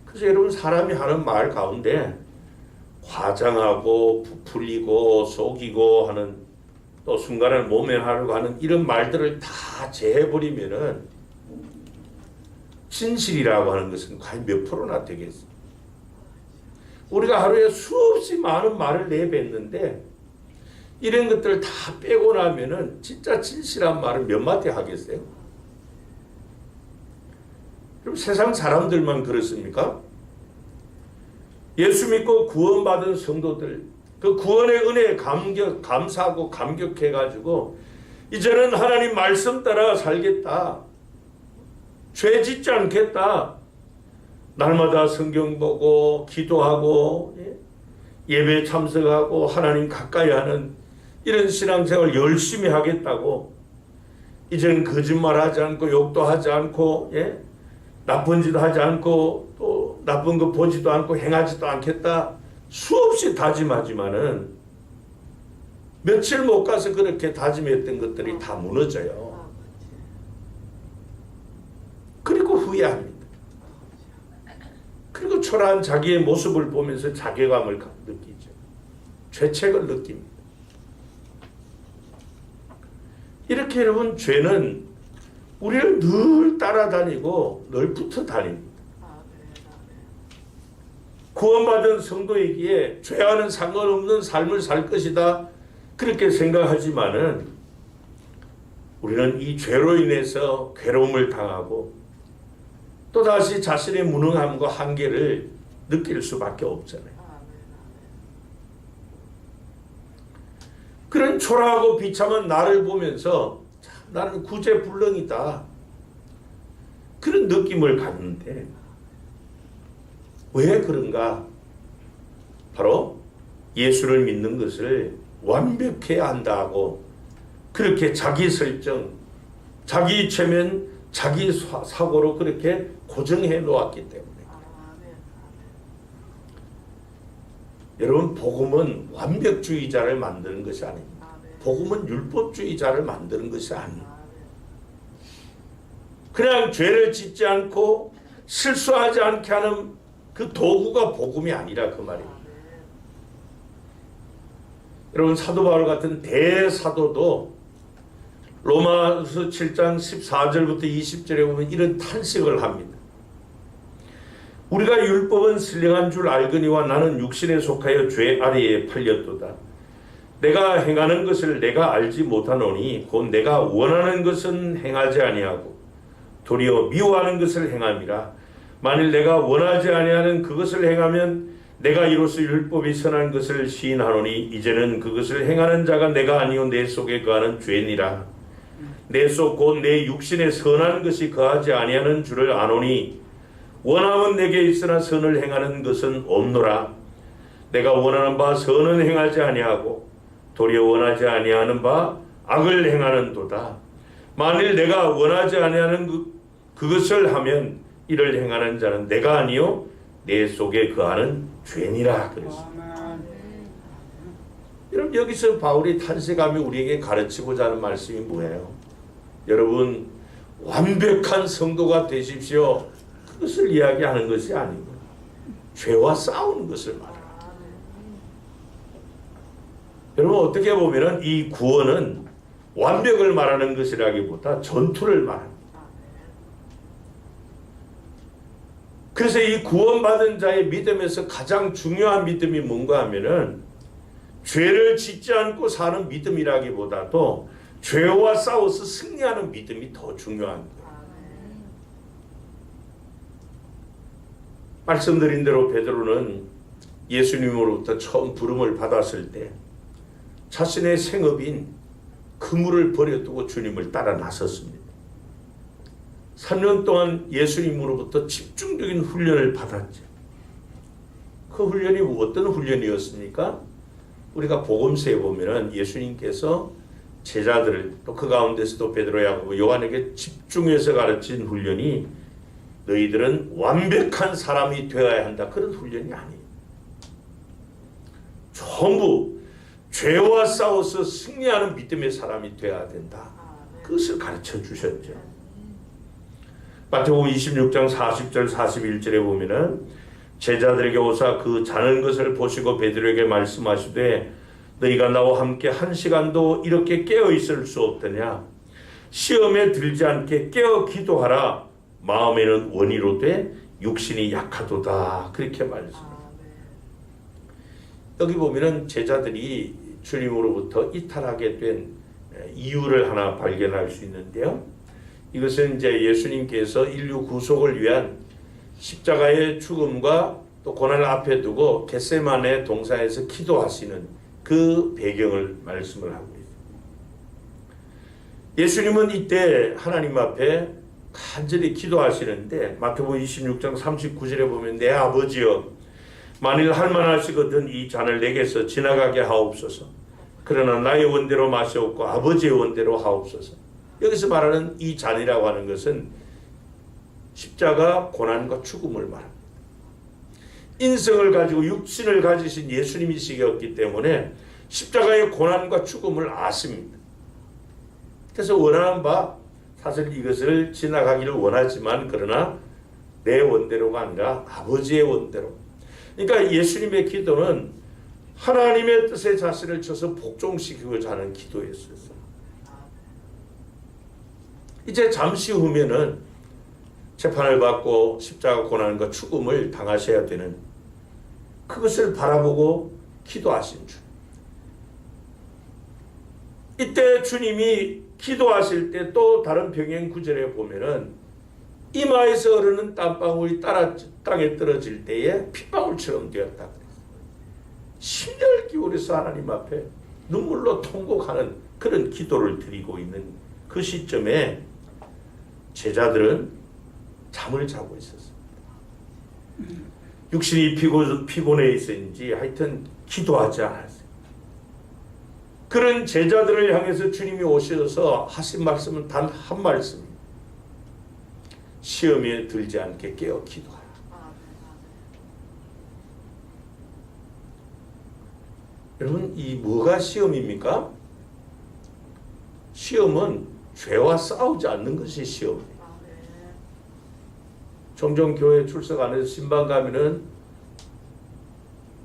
그래서 여러분, 사람이 하는 말 가운데 과장하고 부풀리고 속이고 하는, 또 순간을 모면하려고 하는 이런 말들을 다 제해버리면은 진실이라고 하는 것은 과연 몇 프로나 되겠어요? 우리가 하루에 수없이 많은 말을 내뱉는데 이런 것들을 다 빼고 나면은 진짜 진실한 말을 몇 마디 하겠어요? 그럼 세상 사람들만 그렇습니까? 예수 믿고 구원받은 성도들, 그 구원의 은혜에 감사하고 감격해가지고 이제는 하나님 말씀 따라 살겠다, 죄 짓지 않겠다, 날마다 성경 보고 기도하고 예배 참석하고 하나님 가까이 하는 이런 신앙생활 열심히 하겠다고 이제는 거짓말하지 않고 욕도 하지 않고 나쁜 짓 하지 않고 또 나쁜 거 보지도 않고 행하지도 않겠다 수없이 다짐하지만은 며칠 못 가서 그렇게 다짐했던 것들이 다 무너져요. 그리고 후회합니다. 그리고 초라한 자기의 모습을 보면서 자괴감을 느끼죠. 죄책을 느낍니다. 이렇게 여러분 죄는 우리를 늘 따라다니고 늘 붙어 다닙니다. 구원받은 성도이기에 죄와는 상관없는 삶을 살 것이다 그렇게 생각하지만은 우리는 이 죄로 인해서 괴로움을 당하고 또다시 자신의 무능함과 한계를 느낄 수밖에 없잖아요. 그런 초라하고 비참한 나를 보면서 참 나는 구제불능이다 그런 느낌을 갖는데 왜 그런가? 바로 예수를 믿는 것을 완벽해야 한다고 그렇게 자기 설정, 자기 최면, 자기 사고로 그렇게 고정해 놓았기 때문에 여러분 복음은 완벽주의자를 만드는 것이 아닙니다. 복음은 율법주의자를 만드는 것이 아닙니다. 그냥 죄를 짓지 않고 실수하지 않게 하는 그 도구가 복음이 아니라 그 말입니다. 여러분 사도 바울 같은 대사도도 로마서 7장 14절부터 20절에 보면 이런 탄식을 합니다. 우리가 율법은 신령한 줄 알거니와 나는 육신에 속하여 죄 아래에 팔렸도다. 내가 행하는 것을 내가 알지 못하노니 곧 내가 원하는 것은 행하지 아니하고 도리어 미워하는 것을 행함이라. 만일 내가 원하지 아니하는 그것을 행하면 내가 이로써 율법이 선한 것을 시인하노니 이제는 그것을 행하는 자가 내가 아니요 내 속에 거하는 죄니라. 내 속 곧 내 육신에 선한 것이 거하지 아니하는 줄을 아노니 원함은 내게 있으나 선을 행하는 것은 없노라. 내가 원하는 바 선은 행하지 아니하고 도리어 원하지 아니하는 바 악을 행하는도다. 만일 내가 원하지 아니하는 그것을 하면 이를 행하는 자는 내가 아니요 내 속에 거하는 죄니라 그랬습니다. 여러분 여기서 바울이 탄식하며 우리에게 가르치고자 하는 말씀이 뭐예요? 여러분 완벽한 성도가 되십시오. 그것을 이야기하는 것이 아니고 죄와 싸우는 것을 말합니다. 여러분 어떻게 보면 이 구원은 완벽을 말하는 것이라기보다 전투를 말합니다. 그래서 이 구원받은 자의 믿음에서 가장 중요한 믿음이 뭔가 하면은 죄를 짓지 않고 사는 믿음이라기보다도 죄와 싸워서 승리하는 믿음이 더 중요한 거예요. 말씀드린 대로 베드로는 예수님으로부터 처음 부름을 받았을 때 자신의 생업인 그물을 버려두고 주님을 따라 나섰습니다. 3년 동안 예수님으로부터 집중적인 훈련을 받았죠. 그 훈련이 어떤 훈련이었습니까? 우리가 복음서에 보면은 예수님께서 제자들 또 그 가운데서도 베드로, 야고보, 요한에게 집중해서 가르친 훈련이 너희들은 완벽한 사람이 되어야 한다. 그런 훈련이 아니에요. 전부 죄와 싸워서 승리하는 믿음의 사람이 되어야 된다. 그것을 가르쳐 주셨죠. 마태복음 26장 40절 41절에 보면은 제자들에게 오사 그 자는 것을 보시고 베드로에게 말씀하시되 너희가 나와 함께 한 시간도 이렇게 깨어 있을 수 없더냐. 시험에 들지 않게 깨어 기도하라. 마음에는 원이로되 육신이 약하도다. 그렇게 말씀합니다. 여기 보면은 제자들이 주님으로부터 이탈하게 된 이유를 하나 발견할 수 있는데요. 이것은 이제 예수님께서 인류 구속을 위한 십자가의 죽음과 또 고난을 앞에 두고 겟세마네 동산에서 기도하시는 그 배경을 말씀을 하고 있습니다. 예수님은 이때 하나님 앞에 간절히 기도하시는데 마태복음 26장 39절에 보면 내 아버지여 만일 할만하시거든 이 잔을 내게서 지나가게 하옵소서. 그러나 나의 원대로 마시옵고 아버지의 원대로 하옵소서. 여기서 말하는 이 잔이라고 하는 것은 십자가 고난과 죽음을 말합니다. 인성을 가지고 육신을 가지신 예수님이시었기 때문에 십자가의 고난과 죽음을 아십니다. 그래서 원하는 바 사실 이것을 지나가기를 원하지만 그러나 내 원대로가 아니라 아버지의 원대로. 그러니까 예수님의 기도는 하나님의 뜻에 자신을 쳐서 복종시키고자 하는 기도였어요. 이제 잠시 후면은 재판을 받고 십자가 고난과 죽음을 당하셔야 되는 그것을 바라보고 기도하신 주. 이때 주님이 기도하실 때 또 다른 병행 구절에 보면은 이마에서 흐르는 땀방울이 땅에 떨어질 때에 핏방울처럼 되었다 그랬어요. 심혈 기울여서 하나님 앞에 눈물로 통곡하는 그런 기도를 드리고 있는 그 시점에 제자들은 잠을 자고 있었습니다. 육신이 피곤해 있었는지 하여튼 기도하지 않았어요. 그런 제자들을 향해서 주님이 오셔서 하신 말씀은 단 한 말씀입니다. 시험에 들지 않게 깨어 기도하라. 여러분, 이 뭐가 시험입니까? 시험은 죄와 싸우지 않는 것이 시험이에요. 종종 교회 출석 안 해서 신방 가면은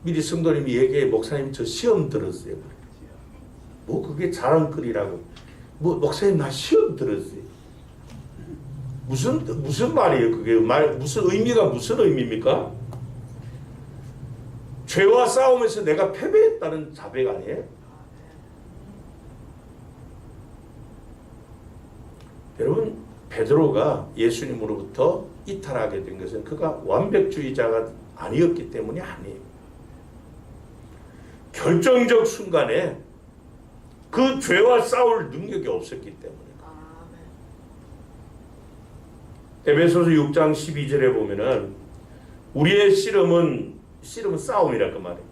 미리 성도님이 얘기해, 목사님 저 시험 들었어요. 뭐 그게 자랑거리라고. 뭐 목사님 나 시험 들었어요. 무슨 말이에요? 그게 무슨 의미가 무슨 의미입니까? 죄와 싸우면서 내가 패배했다는 자백 아니에요? 여러분, 베드로가 예수님으로부터 이탈하게 된 것은 그가 완벽주의자가 아니었기 때문이 아니에요. 결정적 순간에 그 죄와 싸울 능력이 없었기 때문에. 에베소서 6장 12절에 보면은 우리의 씨름은 싸움이라 그 말이에요.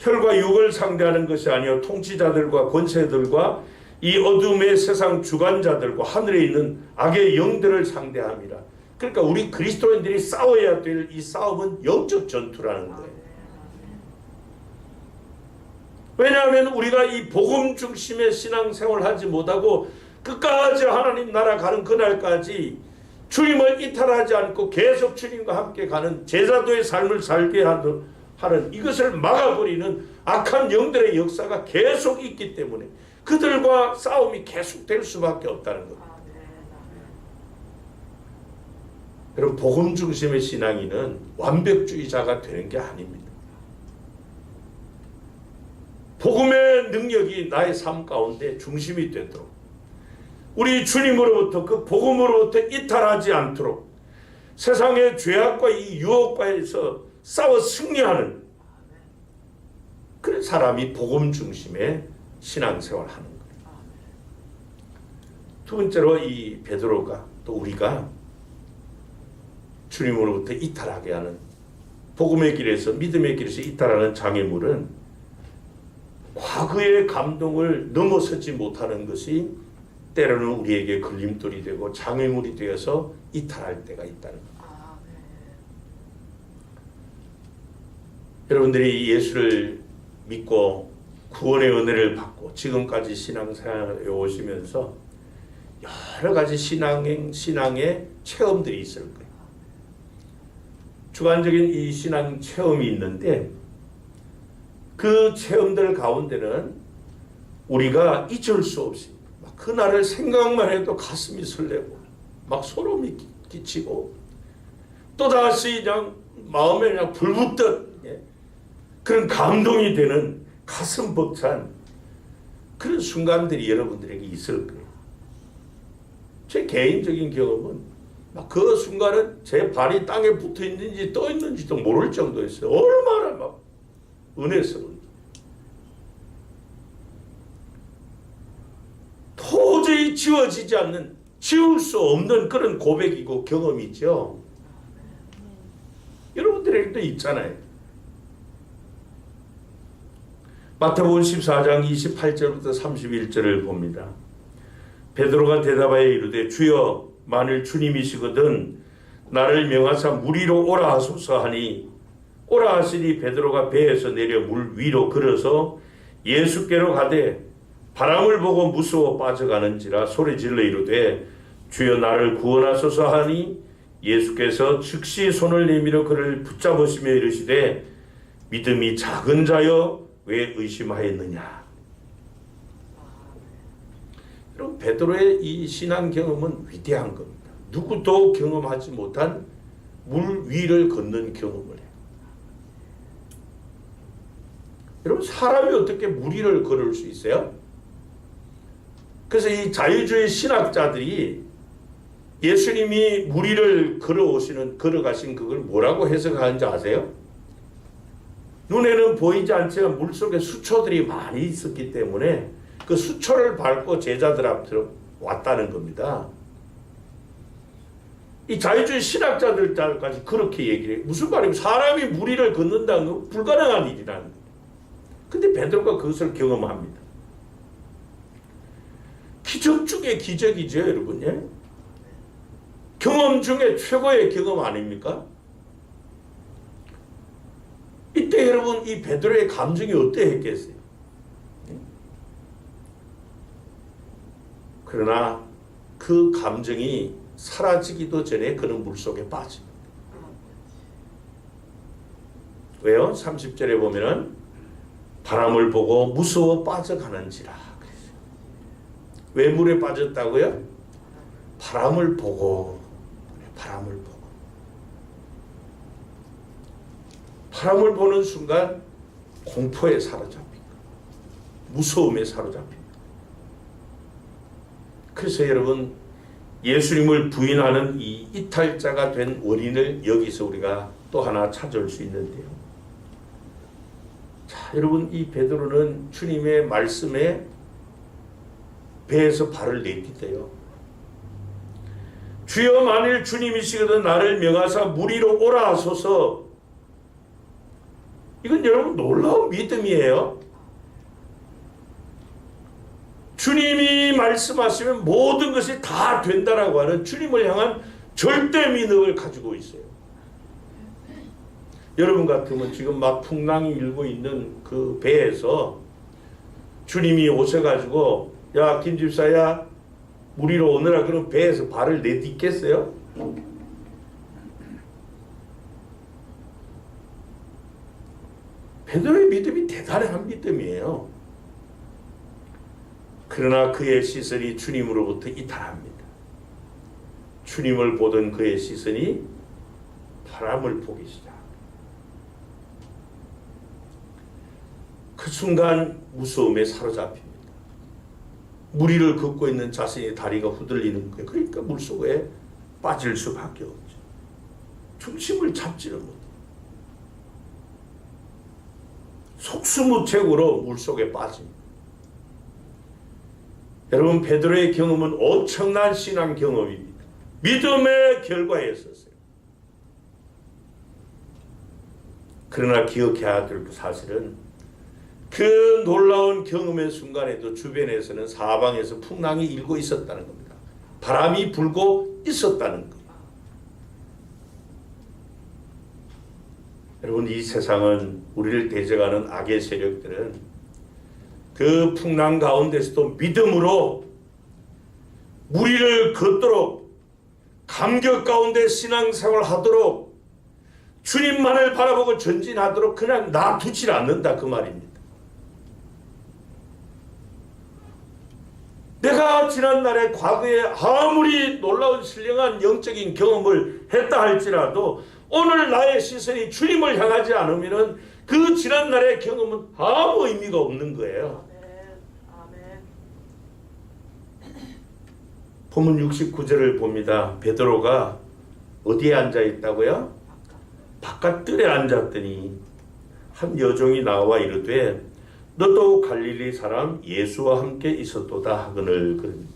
혈과 육을 상대하는 것이 아니요 통치자들과 권세들과 이 어둠의 세상 주관자들과 하늘에 있는 악의 영들을 상대함이라. 그러니까 우리 그리스도인들이 싸워야 될 이 싸움은 영적 전투라는 거예요. 왜냐하면 우리가 이 복음 중심의 신앙생활을 하지 못하고 끝까지 하나님 나라 가는 그날까지 주님을 이탈하지 않고 계속 주님과 함께 가는 제자도의 삶을 살게 하는 이것을 막아버리는 악한 영들의 역사가 계속 있기 때문에 그들과 싸움이 계속될 수밖에 없다는 겁니다. 여러분, 복음 중심의 신앙인은 완벽주의자가 되는 게 아닙니다. 복음의 능력이 나의 삶 가운데 중심이 되도록 우리 주님으로부터 그 복음으로부터 이탈하지 않도록 세상의 죄악과 이 유혹과에서 싸워 승리하는 그런 사람이 복음 중심의 신앙생활을 하는 거예요. 두 번째로 이 베드로가 또 우리가 주님으로부터 이탈하게 하는 복음의 길에서 믿음의 길에서 이탈하는 장애물은 과거의 감동을 넘어서지 못하는 것이 때로는 우리에게 걸림돌이 되고 장애물이 되어서 이탈할 때가 있다는 겁니다. 여러분들이 예수를 믿고 구원의 은혜를 받고 지금까지 신앙생활에 오시면서 여러 가지 신앙의 체험들이 있을 거예요. 주관적인 이 신앙 체험이 있는데 그 체험들 가운데는 우리가 잊을 수 없이 그날을 생각만 해도 가슴이 설레고 막 소름이 끼치고 또다시 그냥 마음에 그냥 불붙던 그런 감동이 되는 가슴 벅찬 그런 순간들이 여러분들에게 있을 거예요. 제 개인적인 경험은 막 그 순간은 제 발이 땅에 붙어 있는지 떠 있는지도 모를 정도였어요. 얼마나 막 은혜스러운지. 도저히 지워지지 않는 지울 수 없는 그런 고백이고 경험이죠. 여러분들에게도 있잖아요. 마태복음 14장 28절부터 31절을 봅니다. 베드로가 대답하여 이르되 주여 만일 주님이시거든 나를 명하사 물 위로 오라 하소서 하니 오라 하시니 베드로가 배에서 내려 물 위로 걸어서 예수께로 가되 바람을 보고 무서워 빠져가는지라 소리질러 이르되 주여 나를 구원하소서 하니 예수께서 즉시 손을 내밀어 그를 붙잡으시며 이르시되 믿음이 작은 자여 왜 의심하였느냐. 여러분 베드로의 이 신앙 경험은 위대한 겁니다. 누구도 경험하지 못한 물 위를 걷는 경험을 해요. 여러분 사람이 어떻게 물 위를 걸을 수 있어요? 그래서 이 자유주의 신학자들이 예수님이 물 위를 걸어가신 그걸 뭐라고 해석하는지 아세요? 눈에는 보이지 않지만 물속에 수초들이 많이 있었기 때문에 그 수초를 밟고 제자들 앞으로 왔다는 겁니다. 이 자유주의 신학자들까지 그렇게 얘기를 해요. 무슨 말이면 사람이 물 위를 걷는다는 건 불가능한 일이라는 거예요. 근데 베드로가 그것을 경험합니다. 기적 중에 기적이죠, 여러분. 예? 경험 중에 최고의 경험 아닙니까? 이때 여러분 이 베드로의 감정이 어떠했겠어요? 그러나 그 감정이 사라지기도 전에 그는 물속에 빠집니다. 왜요? 30절에 보면은 바람을 보고 무서워 빠져가는지라 그랬어요. 왜 물에 빠졌다고요? 바람을 보고. 바람을 보는 순간 공포에 사로잡힙니다. 무서움에 사로잡힙니다. 그래서 여러분 예수님을 부인하는 이 이탈자가 된 원인을 여기서 우리가 또 하나 찾을 수 있는데요. 자, 여러분 이 베드로는 주님의 말씀에 배에서 발을 내딛어요. 주여 만일 주님이시거든 나를 명하사 물 위로 오라 하소서. 이건 여러분 놀라운 믿음이에요. 주님이 말씀하시면 모든 것이 다 된다라고 하는 주님을 향한 절대 믿음을 가지고 있어요. 여러분 같으면 지금 막 풍랑이 일고 있는 그 배에서 주님이 오셔가지고 야 김집사야 물 위로 오너라 그럼 배에서 발을 내딛겠어요? 베드로의 믿음이 대단한 믿음이에요. 그러나 그의 시선이 주님으로부터 이탈합니다. 주님을 보던 그의 시선이 바람을 보기 시작합니다. 그 순간 무서움에 사로잡힙니다. 물 위를 걷고 있는 자신의 다리가 후들리는 거예요. 그러니까 물속에 빠질 수밖에 없죠. 중심을 잡지를 못해요. 속수무책으로 물속에 빠집니다. 여러분 베드로의 경험은 엄청난 신앙 경험입니다. 믿음의 결과였었어요. 그러나 기억해야 될 사실은 그 놀라운 경험의 순간에도 주변에서는 사방에서 풍랑이 일고 있었다는 겁니다. 바람이 불고 있었다는 겁니다. 여러분 이 세상은 우리를 대적하는 악의 세력들은 그 풍랑 가운데서도 믿음으로 물 위를 걷도록 감격 가운데 신앙생활 하도록 주님만을 바라보고 전진하도록 그냥 놔두질 않는다 그 말입니다. 내가 지난날에 과거에 아무리 놀라운 신령한 영적인 경험을 했다 할지라도 오늘 나의 시선이 주님을 향하지 않으면 그 지난날의 경험은 아무 의미가 없는 거예요. 본문 69절을 봅니다. 베드로가 어디에 앉아 있다고요? 바깥뜰에 앉았더니 한 여종이 나와 이르되 너도 갈릴리 사람 예수와 함께 있었도다 하거늘 그럽니다.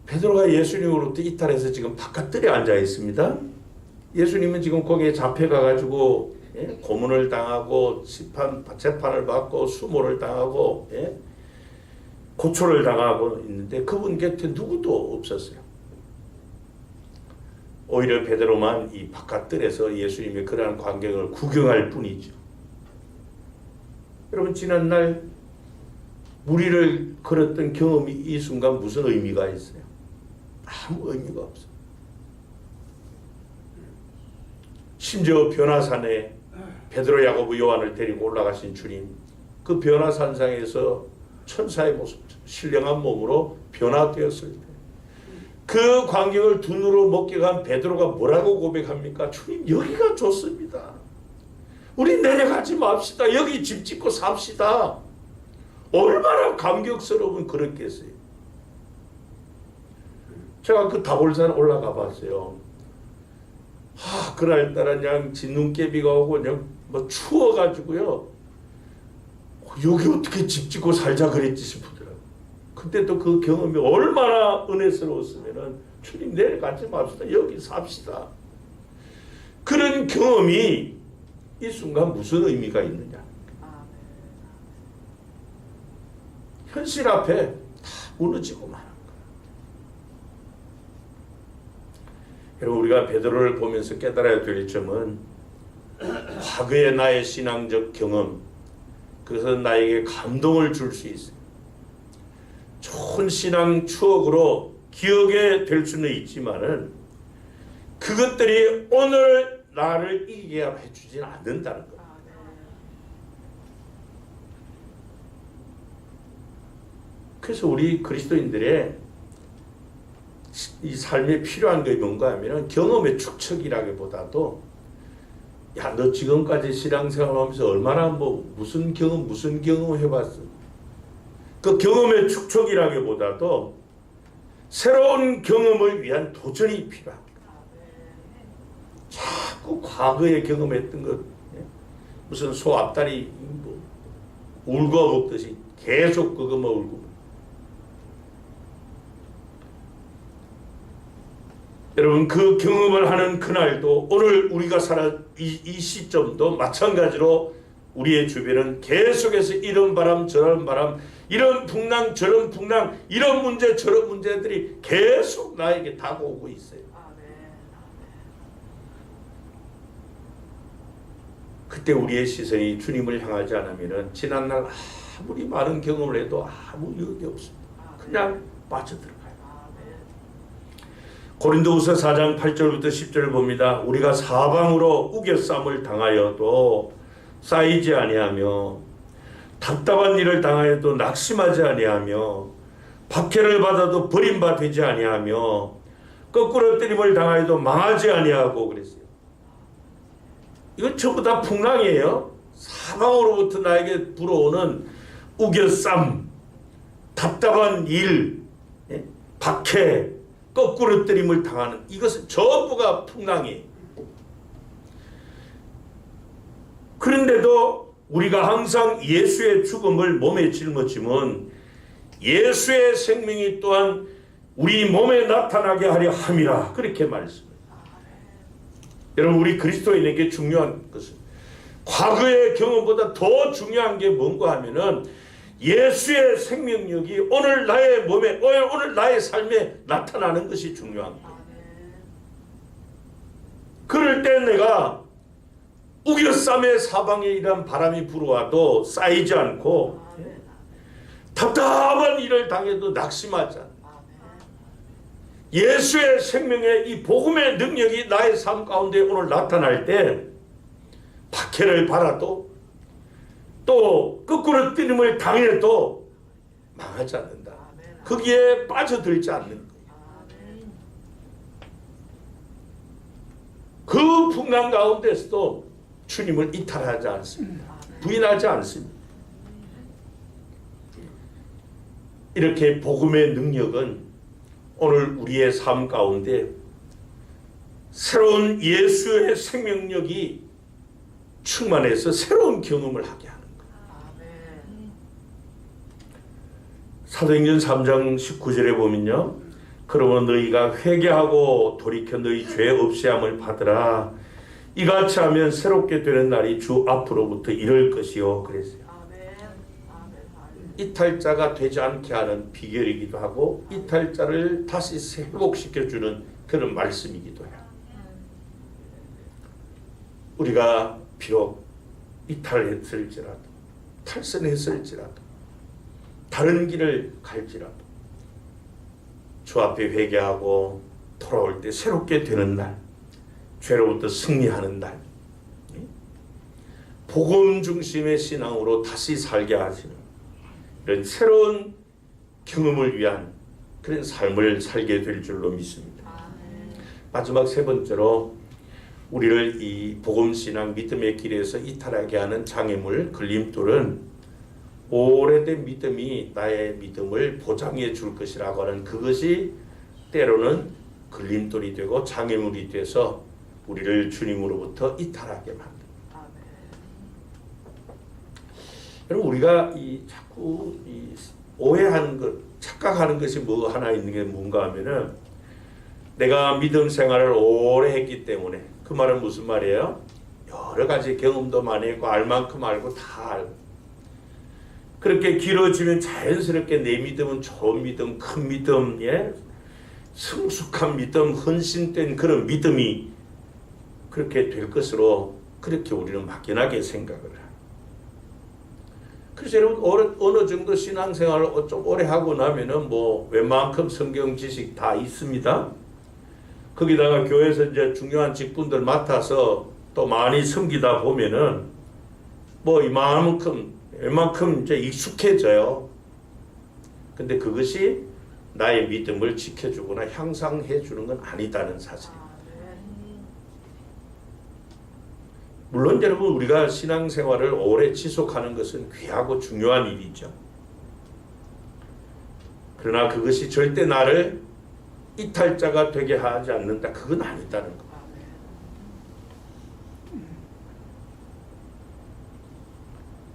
베드로가 예수님으로부터 이탈해서 지금 바깥들에 앉아 있습니다. 예수님은 지금 거기에 잡혀가가지고 고문을 당하고 재판을 받고 수모를 당하고 고초를 당하고 있는데 그분 곁에 누구도 없었어요. 오히려 베드로만 이 바깥들에서 예수님의 그러한 광경을 구경할 뿐이죠. 여러분 지난날 무리를 걸었던 경험이 이 순간 무슨 의미가 있어요? 아무 의미가 없어요. 심지어 변화산에 베드로, 야고보, 요한을 데리고 올라가신 주님, 그 변화산상에서 천사의 모습, 신령한 몸으로 변화되었을 때 그 광경을 두 눈으로 목격한 베드로가 뭐라고 고백합니까? 주님, 여기가 좋습니다. 우리 내려가지 맙시다. 여기 집 짓고 삽시다. 얼마나 감격스러우면 그렇겠어요. 제가 그 다볼산 올라가 봤어요. 그날따라 그냥 진눈깨비가 오고 그냥 뭐 추워가지고요. 여기 어떻게 집 짓고 살자 그랬지 싶더라고요. 그때 또 그 경험이 얼마나 은혜스러웠으면은 주님 내려가지 맙시다. 여기 삽시다. 그런 경험이 이 순간 무슨 의미가 있느냐. 현실 앞에 다 무너지고 마는 거예요. 여러분 우리가 베드로를 보면서 깨달아야 될 점은 과거의 나의 신앙적 경험, 그것은 나에게 감동을 줄 수 있어요. 좋은 신앙 추억으로 기억에 될 수는 있지만은 그것들이 오늘 나를 이기게 해주지는 않는다는 거예요. 그래서 우리 그리스도인들의 이 삶에 필요한 게 뭔가 하면 경험의 축적이라기보다도 야, 너 지금까지 신앙생활하면서 얼마나 무슨 경험 해봤어? 그 경험의 축적이라기보다도 새로운 경험을 위한 도전이 필요합니다. 자꾸 과거에 경험했던 것, 무슨 소 앞다리 울고 먹듯이 계속 그것만 울고. 여러분 그 경험을 하는 그날도 오늘 우리가 살아 이 시점도 마찬가지로 우리의 주변은 계속해서 이런 바람 저런 바람, 이런 풍랑 저런 풍랑, 이런 문제 저런 문제들이 계속 나에게 다가오고 있어요. 그때 우리의 시선이 주님을 향하지 않으면 지난날 아무리 많은 경험을 해도 아무 유익이 없습니다. 그냥 빠져들어가요. 고린도후서 4장 8절부터 10절을 봅니다. 우리가 사방으로 우겨쌈을 당하여도 쌓이지 아니하며 답답한 일을 당하여도 낙심하지 아니하며 박해를 받아도 버림받지 아니하며 거꾸로 때림을 당하여도 망하지 아니하고 그랬어요. 이건 전부 다 풍랑이에요. 사방으로부터 나에게 불어오는 우겨쌈, 답답한 일, 박해, 거꾸로 때림을 당하는 이것은 전부가 풍랑이에요. 그런데도 우리가 항상 예수의 죽음을 몸에 짊어지면 예수의 생명이 또한 우리 몸에 나타나게 하려 함이라 그렇게 말씀해요. 여러분 우리 그리스도인에게 중요한 것은 과거의 경험보다 더 중요한 게 뭔가 하면은 예수의 생명력이 오늘 나의 몸에 오늘 나의 삶에 나타나는 것이 중요한 거예요. 그럴 때 내가 우겨쌈의 사방에 이런 바람이 불어와도 쌓이지 않고 답답한 일을 당해도 낙심하지 않고 예수의 생명의 이 복음의 능력이 나의 삶 가운데 오늘 나타날 때 박해를 받아도 또 거꾸로 뛰림을 당해도 망하지 않는다. 거기에 빠져들지 않는 거예요. 그 풍랑 가운데서도 주님을 이탈하지 않습니다. 부인하지 않습니다. 이렇게 복음의 능력은 오늘 우리의 삶 가운데 새로운 예수의 생명력이 충만해서 새로운 경험을 하게 하는 거예요. 사도행전 3장 19절에 보면요. 그러면 너희가 회개하고 돌이켜 너희 죄 없애함을 받으라. 이같이 하면 새롭게 되는 날이 주 앞으로부터 이럴 것이요 그랬어요. 이탈자가 되지 않게 하는 비결이기도 하고 이탈자를 다시 회복시켜주는 그런 말씀이기도 해요. 우리가 비록 이탈했을지라도 탈선했을지라도 다른 길을 갈지라도 주 앞에 회개하고 돌아올 때 새롭게 되는 날, 죄로부터 승리하는 날, 복음 중심의 신앙으로 다시 살게 하시는 이런 새로운 경험을 위한 그런 삶을 살게 될 줄로 믿습니다. 마지막 세 번째로 우리를 이 복음신앙 믿음의 길에서 이탈하게 하는 장애물, 걸림돌은 오래된 믿음이 나의 믿음을 보장해 줄 것이라고 하는 그것이 때로는 걸림돌이 되고 장애물이 돼서 우리를 주님으로부터 이탈하게 만듭니다. 여러분, 우리가 자꾸 오해하는 것, 착각하는 것이 뭐 하나 있는 게 뭔가 하면은 내가 믿음 생활을 오래 했기 때문에, 그 말은 무슨 말이에요? 여러 가지 경험도 많이 했고 알 만큼 알고 다 알고, 그렇게 길어지면 자연스럽게 내 믿음은 좋은 믿음, 큰 믿음, 성숙한 믿음, 헌신된 그런 믿음이 그렇게 될 것으로 그렇게 우리는 막연하게 생각을 해요. 그래서 여러분 어느 정도 신앙생활을 좀 오래 하고 나면은 뭐 웬만큼 성경 지식 다 있습니다. 거기다가 교회에서 이제 중요한 직분들 맡아서 또 많이 섬기다 보면은 뭐 웬만큼 이제 익숙해져요. 근데 그것이 나의 믿음을 지켜주거나 향상해 주는 건 아니다는 사실입니다. 물론 여러분, 우리가 신앙생활을 오래 지속하는 것은 귀하고 중요한 일이죠. 그러나 그것이 절대 나를 이탈자가 되게 하지 않는다, 그건 아니다는 거.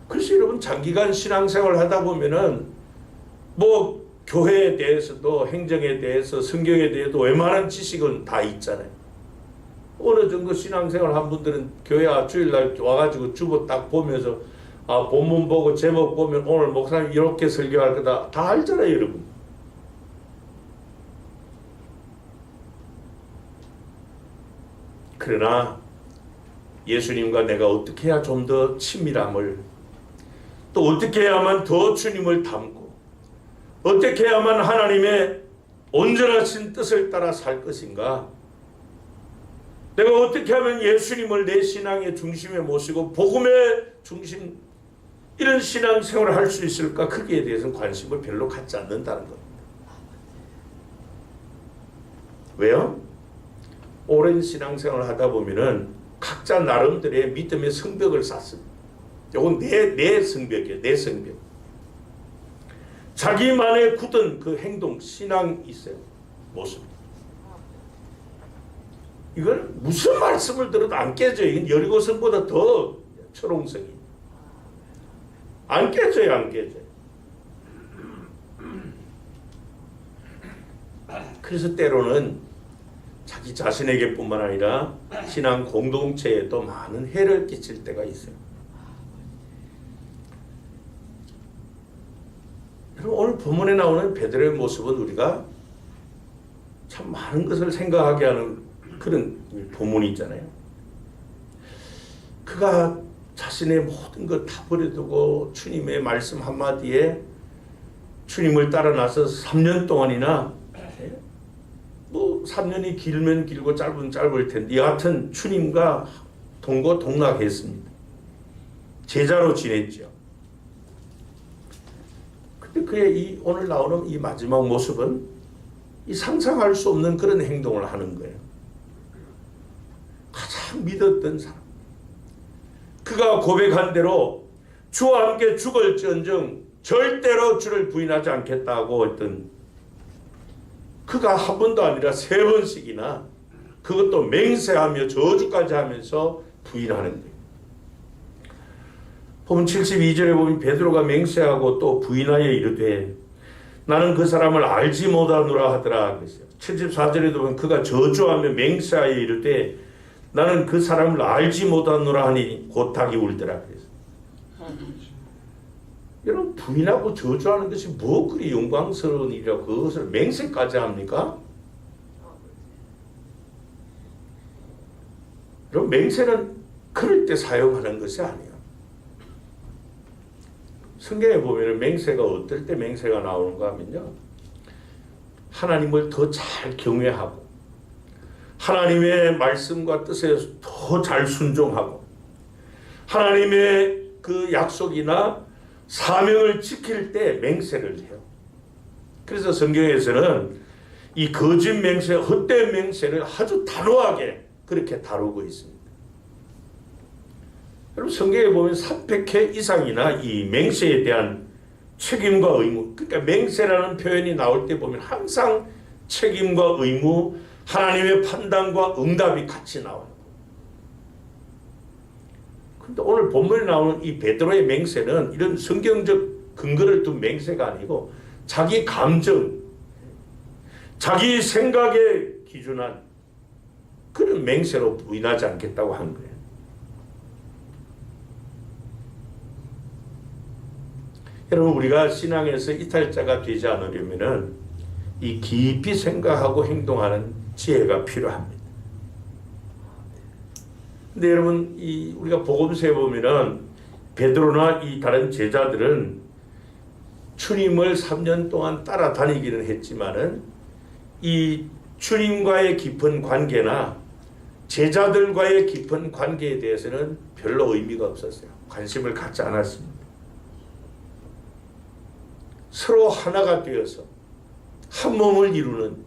그래서 여러분, 장기간 신앙생활을 하다 보면은 뭐 교회에 대해서도, 행정에 대해서, 성경에 대해서도 웬만한 지식은 다 있잖아요. 어느 정도 신앙생활 한 분들은 교회 주일날 와가지고 주보 딱 보면서 본문 보고 제목 보면 오늘 목사님 이렇게 설교할 거다 다 알잖아요, 여러분. 그러나 예수님과 내가 어떻게 해야 좀 더 친밀함을, 또 어떻게 해야만 더 주님을 닮고, 어떻게 해야만 하나님의 온전하신 뜻을 따라 살 것인가, 내가 어떻게 하면 예수님을 내 신앙의 중심에 모시고 복음의 중심, 이런 신앙생활을 할 수 있을까, 거기에 대해서는 관심을 별로 갖지 않는다는 겁니다. 왜요? 오랜 신앙생활을 하다 보면은 각자 나름대로의 믿음의 성벽을 쌓습니다. 이건 내 성벽이에요. 내 성벽. 자기만의 굳은 그 행동, 신앙이 있어요. 모습. 이걸 무슨 말씀을 들어도 안 깨져요. 이건 여리고성보다 더 철옹성이. 안 깨져요, 안 깨져요. 그래서 때로는 자기 자신에게 뿐만 아니라 신앙 공동체에도 많은 해를 끼칠 때가 있어요. 여러분, 오늘 본문에 나오는 베드로의 모습은 우리가 참 많은 것을 생각하게 하는 그런 본문이 있잖아요. 그가 자신의 모든 것 다 버려두고 주님의 말씀 한마디에 주님을 따라 나서 3년 동안이나, 뭐 3년이 길면 길고 짧으면 짧을 텐데 여하튼 주님과 동고동락했습니다. 제자로 지냈죠. 근데 그의 오늘 나오는 이 마지막 모습은 상상할 수 없는 그런 행동을 하는 거예요. 가장 믿었던 사람, 그가 고백한 대로 주와 함께 죽을지언정 절대로 주를 부인하지 않겠다고 했던, 그가 한 번도 아니라 3번씩이나 그것도 맹세하며 저주까지 하면서 부인하는 거예요. 보면 72절에 보면 베드로가 맹세하고 또 부인하여 이르되 나는 그 사람을 알지 못하노라 하더라 그랬어요. 74절에도 보면 그가 저주하며 맹세하여 이르되 나는 그 사람을 알지 못하노라 하니 곧 닭이 울더라 그랬어요. 여러분 부인하고 저주하는 것이 뭐 그리 영광스러운 일이라고 그것을 맹세까지 합니까? 여러분 맹세는 그럴 때 사용하는 것이 아니에요. 성경에 보면 맹세가 어떨 때 맹세가 나오는가 하면요. 하나님을 더 잘 경외하고 하나님의 말씀과 뜻에 더 잘 순종하고 하나님의 그 약속이나 사명을 지킬 때 맹세를 해요. 그래서 성경에서는 이 거짓 맹세, 헛된 맹세를 아주 단호하게 그렇게 다루고 있습니다. 여러분 성경에 보면 300회 이상이나 이 맹세에 대한 책임과 의무, 그러니까 맹세라는 표현이 나올 때 보면 항상 책임과 의무, 하나님의 판단과 응답이 같이 나와요. 근데 오늘 본문에 나오는 이 베드로의 맹세는 이런 성경적 근거를 둔 맹세가 아니고 자기 감정, 자기 생각에 기준한 그런 맹세로 부인하지 않겠다고 한 거예요. 여러분 우리가 신앙에서 이탈자가 되지 않으려면은 이 깊이 생각하고 행동하는 지혜가 필요합니다. 근데 여러분 우리가 복음서에 보면은 베드로나 이 다른 제자들은 주님을 3년 동안 따라다니기는 했지만은 이 주님과의 깊은 관계나 제자들과의 깊은 관계에 대해서는 별로 의미가 없었어요. 관심을 갖지 않았습니다. 서로 하나가 되어서 한 몸을 이루는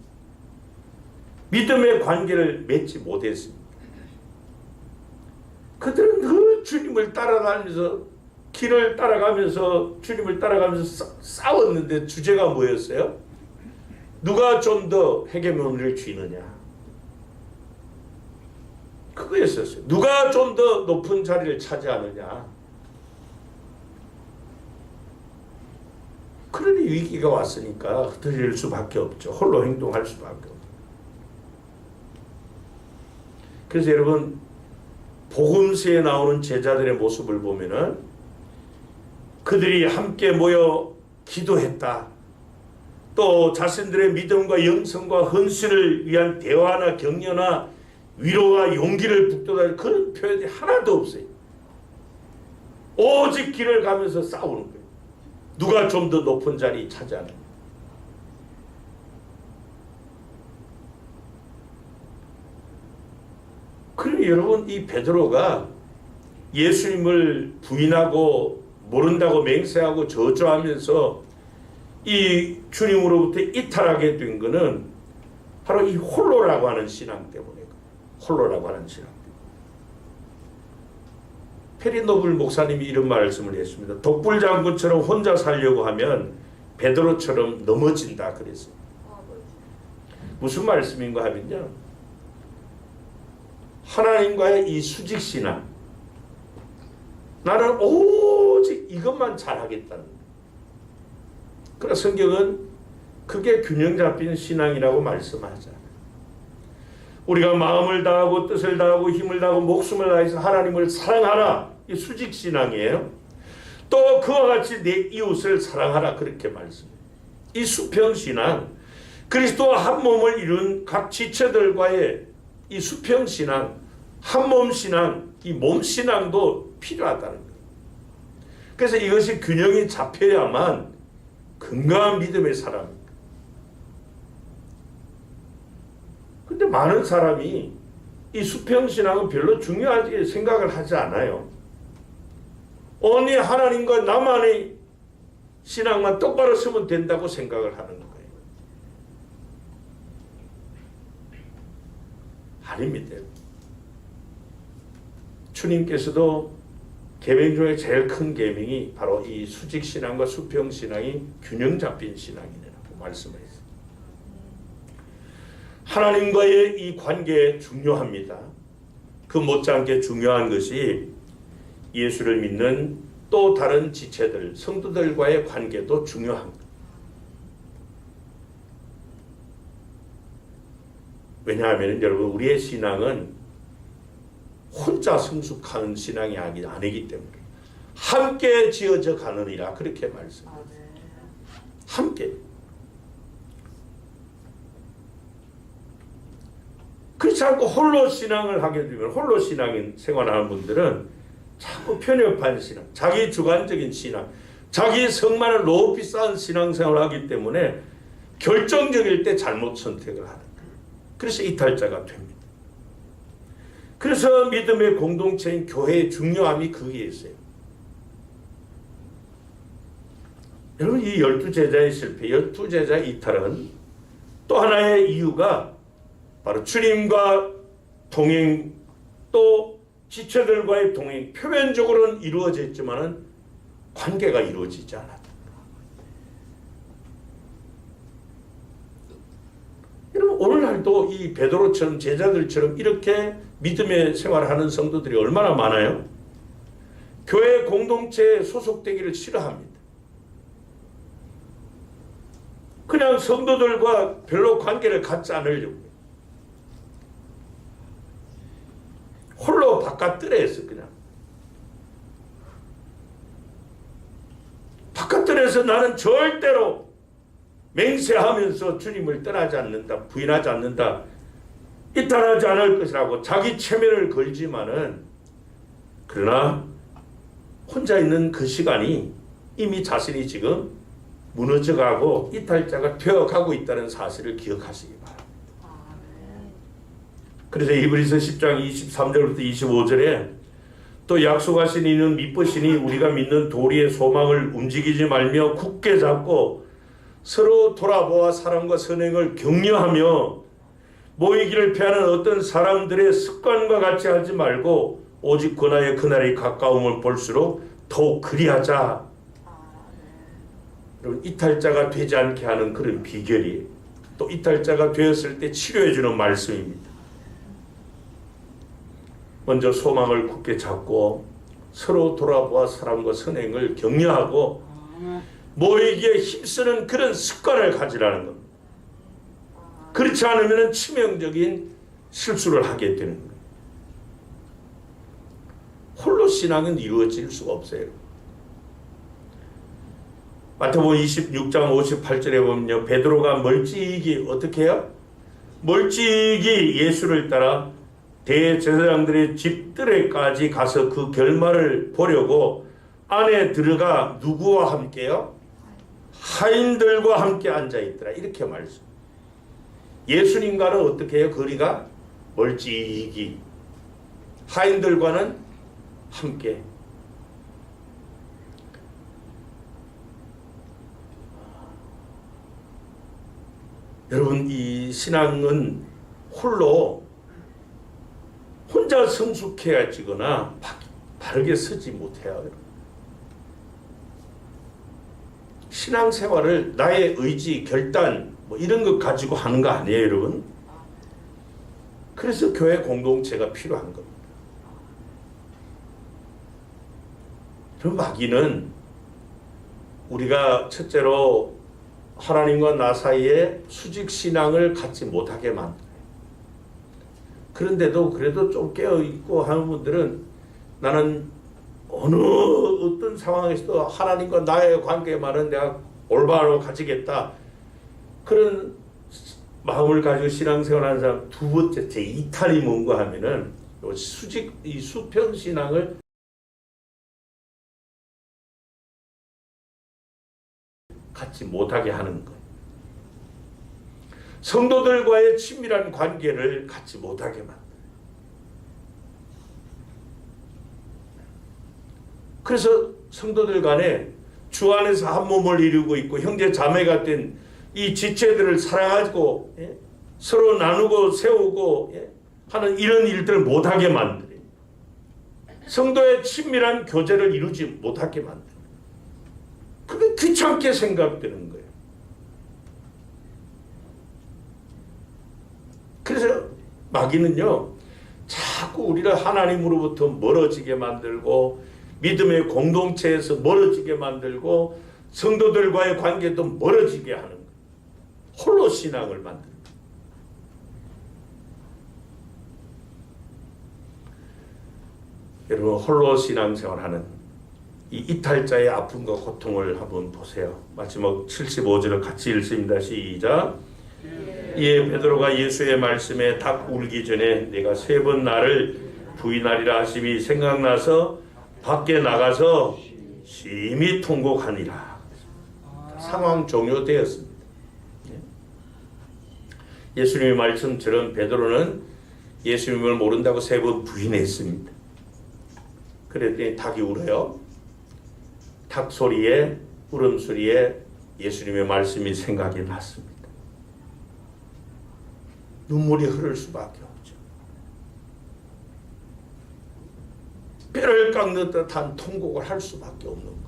믿음의 관계를 맺지 못했습니다. 그들은 늘 주님을 따라다니면서 길을 따라가면서 주님을 따라가면서 싸웠는데 주제가 뭐였어요? 누가 좀 더 헤게모니를 쥐느냐. 그거였었어요. 누가 좀 더 높은 자리를 차지하느냐. 그러니 위기가 왔으니까 흩어질 수밖에 없죠. 홀로 행동할 수밖에 없죠. 그래서 여러분 복음서에 나오는 제자들의 모습을 보면은 그들이 함께 모여 기도했다. 또 자신들의 믿음과 영성과 헌신을 위한 대화나 격려나 위로와 용기를 북돋아낼 그런 표현이 하나도 없어요. 오직 길을 가면서 싸우는 거예요. 누가 좀 더 높은 자리 차지하는 거예요. 그러니 여러분 이 베드로가 예수님을 부인하고 모른다고 맹세하고 저주하면서 이 주님으로부터 이탈하게 된 것은 바로 이 홀로라고 하는 신앙 때문에 홀로라고 하는 신앙 때문에. 페리노블 목사님이 이런 말씀을 했습니다. 독불장군처럼 혼자 살려고 하면 베드로처럼 넘어진다 그랬어요. 무슨 말씀인가 하면요. 하나님과의 이 수직신앙, 나는 오직 이것만 잘하겠다는 거예요. 그러나 성경은 그게 균형 잡힌 신앙이라고 말씀하잖아요. 우리가 마음을 다하고 뜻을 다하고 힘을 다하고 목숨을 다해서 하나님을 사랑하라. 이 수직신앙이에요. 또 그와 같이 내 이웃을 사랑하라. 그렇게 말씀해요. 이 수평신앙, 그리스도와 한 몸을 이룬 각 지체들과의 이 수평신앙, 한몸신앙, 이 몸신앙도 필요하다는 거예요. 그래서 이것이 균형이 잡혀야만 건강한 믿음의 사람입니다. 근데 많은 사람이 이 수평신앙은 별로 중요하게 생각을 하지 않아요. 언니 하나님과 나만의 신앙만 똑바로 서면 된다고 생각을 하는 거예요. 아닙니다. 주님께서도 계명 중에 제일 큰 계명이 바로 이 수직신앙과 수평신앙이 균형 잡힌 신앙이라고 말씀하셨습니다. 하나님과의 이 관계 중요합니다. 그 못지않게 중요한 것이 예수를 믿는 또 다른 지체들, 성도들과의 관계도 중요합니다. 왜냐하면 여러분 우리의 신앙은 혼자 성숙하는 신앙이 아니기 때문에 함께 지어져 가느니라 그렇게 말씀합니다. 함께. 그렇지 않고 홀로 신앙을 하게 되면 홀로 신앙인 생활하는 분들은 자꾸 편협한 신앙, 자기 주관적인 신앙, 자기 성만을 높이 쌓은 신앙생활을 하기 때문에 결정적일 때 잘못 선택을 하는 거예요. 그래서 이탈자가 됩니다. 그래서 믿음의 공동체인 교회의 중요함이 거기에 있어요. 여러분 이 12제자의 실패, 12제자의 이탈은 또 하나의 이유가 바로 주님과 동행 또 지체들과의 동행, 표면적으로는 이루어졌지만은 관계가 이루어지지 않았다. 여러분 오늘날도 이 베드로처럼 제자들처럼 이렇게 믿음의 생활을 하는 성도들이 얼마나 많아요? 교회 공동체에 소속되기를 싫어합니다. 그냥 성도들과 별로 관계를 갖지 않으려고 홀로 바깥들에서 그냥 바깥들에서 나는 절대로 맹세하면서 주님을 떠나지 않는다, 부인하지 않는다, 이탈하지 않을 것이라고 자기 체면을 걸지만은 그러나 혼자 있는 그 시간이 이미 자신이 지금 무너져가고 이탈자가 되어가고 있다는 사실을 기억하시기 바랍니다. 그래서 이브리서 10장 23절부터 25절에 또 약속하신 이는 미쁘시니 우리가 믿는 도리의 소망을 움직이지 말며 굳게 잡고 서로 돌아보아 사랑과 선행을 격려하며 모이기를 피하는 어떤 사람들의 습관과 같이 하지 말고 오직 권하의 그날이 가까움을 볼수록 더욱 그리하자. 여러분 이탈자가 되지 않게 하는 그런 비결이 또 이탈자가 되었을 때 치료해주는 말씀입니다. 먼저 소망을 굳게 잡고 서로 돌아보아 사람과 선행을 격려하고 모이기에 힘쓰는 그런 습관을 가지라는 겁니다. 그렇지 않으면 치명적인 실수를 하게 되는 거예요. 홀로 신앙은 이루어질 수가 없어요. 마태복음 26장 58절에 보면요, 베드로가 멀찍이 어떻게 해요? 멀찍이 예수를 따라 대제사장들의 집들에까지 가서 그 결말을 보려고 안에 들어가 누구와 함께요? 하인들과 함께 앉아있더라. 이렇게 말씀. 예수님과는 어떻게 해요? 거리가 멀찍이. 하인들과는 함께. 여러분 이 신앙은 홀로 혼자 성숙해야지거나 바르게 서지 못해요. 신앙생활을 나의 의지, 결단 뭐 이런 것 가지고 하는 거 아니에요, 여러분? 그래서 교회 공동체가 필요한 겁니다. 그럼 마귀는 우리가 첫째로 하나님과 나 사이에 수직 신앙을 갖지 못하게 만들어요. 그런데도 그래도 좀 깨어있고 하는 분들은 나는 어떤 상황에서도 하나님과 나의 관계만은 내가 올바로 가지겠다. 그런 마음을 가지고 신앙생활하는 사람 두 번째 제 이탈이 뭔가 하면은 이 수평 신앙을 갖지 못하게 하는 거예요. 성도들과의 친밀한 관계를 갖지 못하게 만들어요. 그래서 성도들 간에 주 안에서 한 몸을 이루고 있고 형제 자매가 된 이 지체들을 사랑하고 서로 나누고 세우고 하는 이런 일들을 못하게 만들어요. 성도의 친밀한 교제를 이루지 못하게 만들어요. 그게 귀찮게 생각되는 거예요. 그래서 마귀는요, 자꾸 우리를 하나님으로부터 멀어지게 만들고 믿음의 공동체에서 멀어지게 만들고 성도들과의 관계도 멀어지게 하는 거예요. 홀로 신앙을 만듭니다. 여러분 홀로 신앙생활하는 이 이탈자의 아픔과 고통을 한번 보세요. 마지막 75절을 같이 읽습니다. 시작. 이에 베드로가 예수의 말씀에 닭 울기 전에 내가 3번 나를 부인하리라 하심이 생각나서 밖에 나가서 심히 통곡하니라. 상황 종료되었습니다. 예수님의 말씀처럼 베드로는 예수님을 모른다고 3번 부인했습니다. 그랬더니 닭이 울어요. 닭 소리에, 울음소리에 예수님의 말씀이 생각이 났습니다. 눈물이 흐를 수밖에 없죠. 뼈를 깎는 듯한 통곡을 할 수밖에 없는 거예요.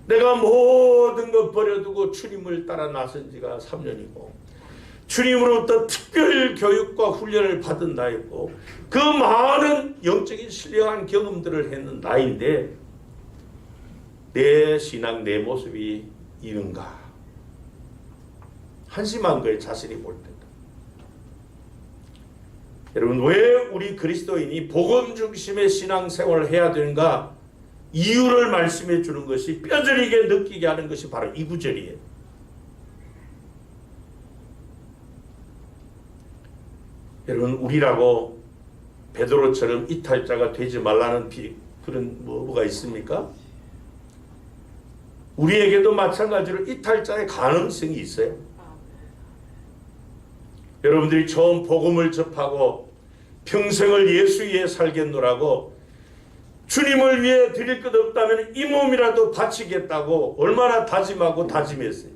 내가 모든 것 버려두고 주님을 따라 나선 지가 3년이고 주님으로부터 특별 교육과 훈련을 받은 나이고 그 많은 영적인 신령한 경험들을 했는 나인데 내 신앙, 내 모습이 이른가? 한심한 거예요. 자신이 볼 때도. 여러분 왜 우리 그리스도인이 복음 중심의 신앙생활을 해야 되는가? 이유를 말씀해 주는 것이 뼈저리게 느끼게 하는 것이 바로 이 구절이에요. 여러분 우리라고 베드로처럼 이탈자가 되지 말라는 그런 뭐가 있습니까? 우리에게도 마찬가지로 이탈자의 가능성이 있어요. 여러분들이 처음 복음을 접하고 평생을 예수 위에 살겠노라고 주님을 위해 드릴 것 없다면 이 몸이라도 바치겠다고 얼마나 다짐하고 다짐했어요.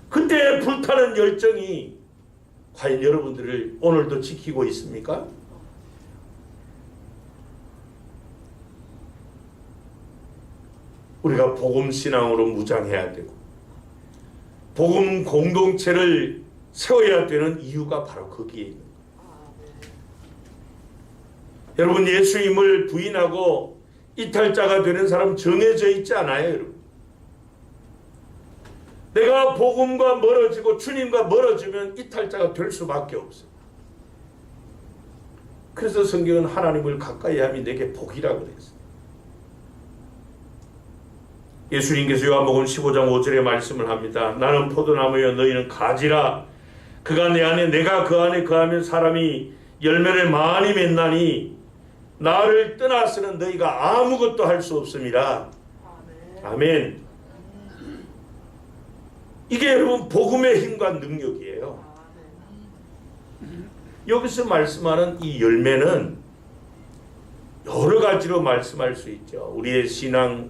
그때 불타는 열정이 과연 여러분들을 오늘도 지키고 있습니까? 우리가 복음 신앙으로 무장해야 되고 복음 공동체를 세워야 되는 이유가 바로 거기에 있는 거예요. 여러분 예수님을 부인하고 이탈자가 되는 사람 정해져 있지 않아요, 여러분. 내가 복음과 멀어지고 주님과 멀어지면 이탈자가 될 수밖에 없어요. 그래서 성경은 하나님을 가까이 함이 내게 복이라고 그랬어요. 예수님께서 요한복음 15장 5절에 말씀을 합니다. 나는 포도나무여 너희는 가지라. 그가 내 안에 내가 그 안에 거하면 사람이 열매를 많이 맺나니 나를 떠나서는 너희가 아무것도 할 수 없음이라. 아멘. 이게 여러분 복음의 힘과 능력이에요. 여기서 말씀하는 이 열매는 여러 가지로 말씀할 수 있죠. 우리의 신앙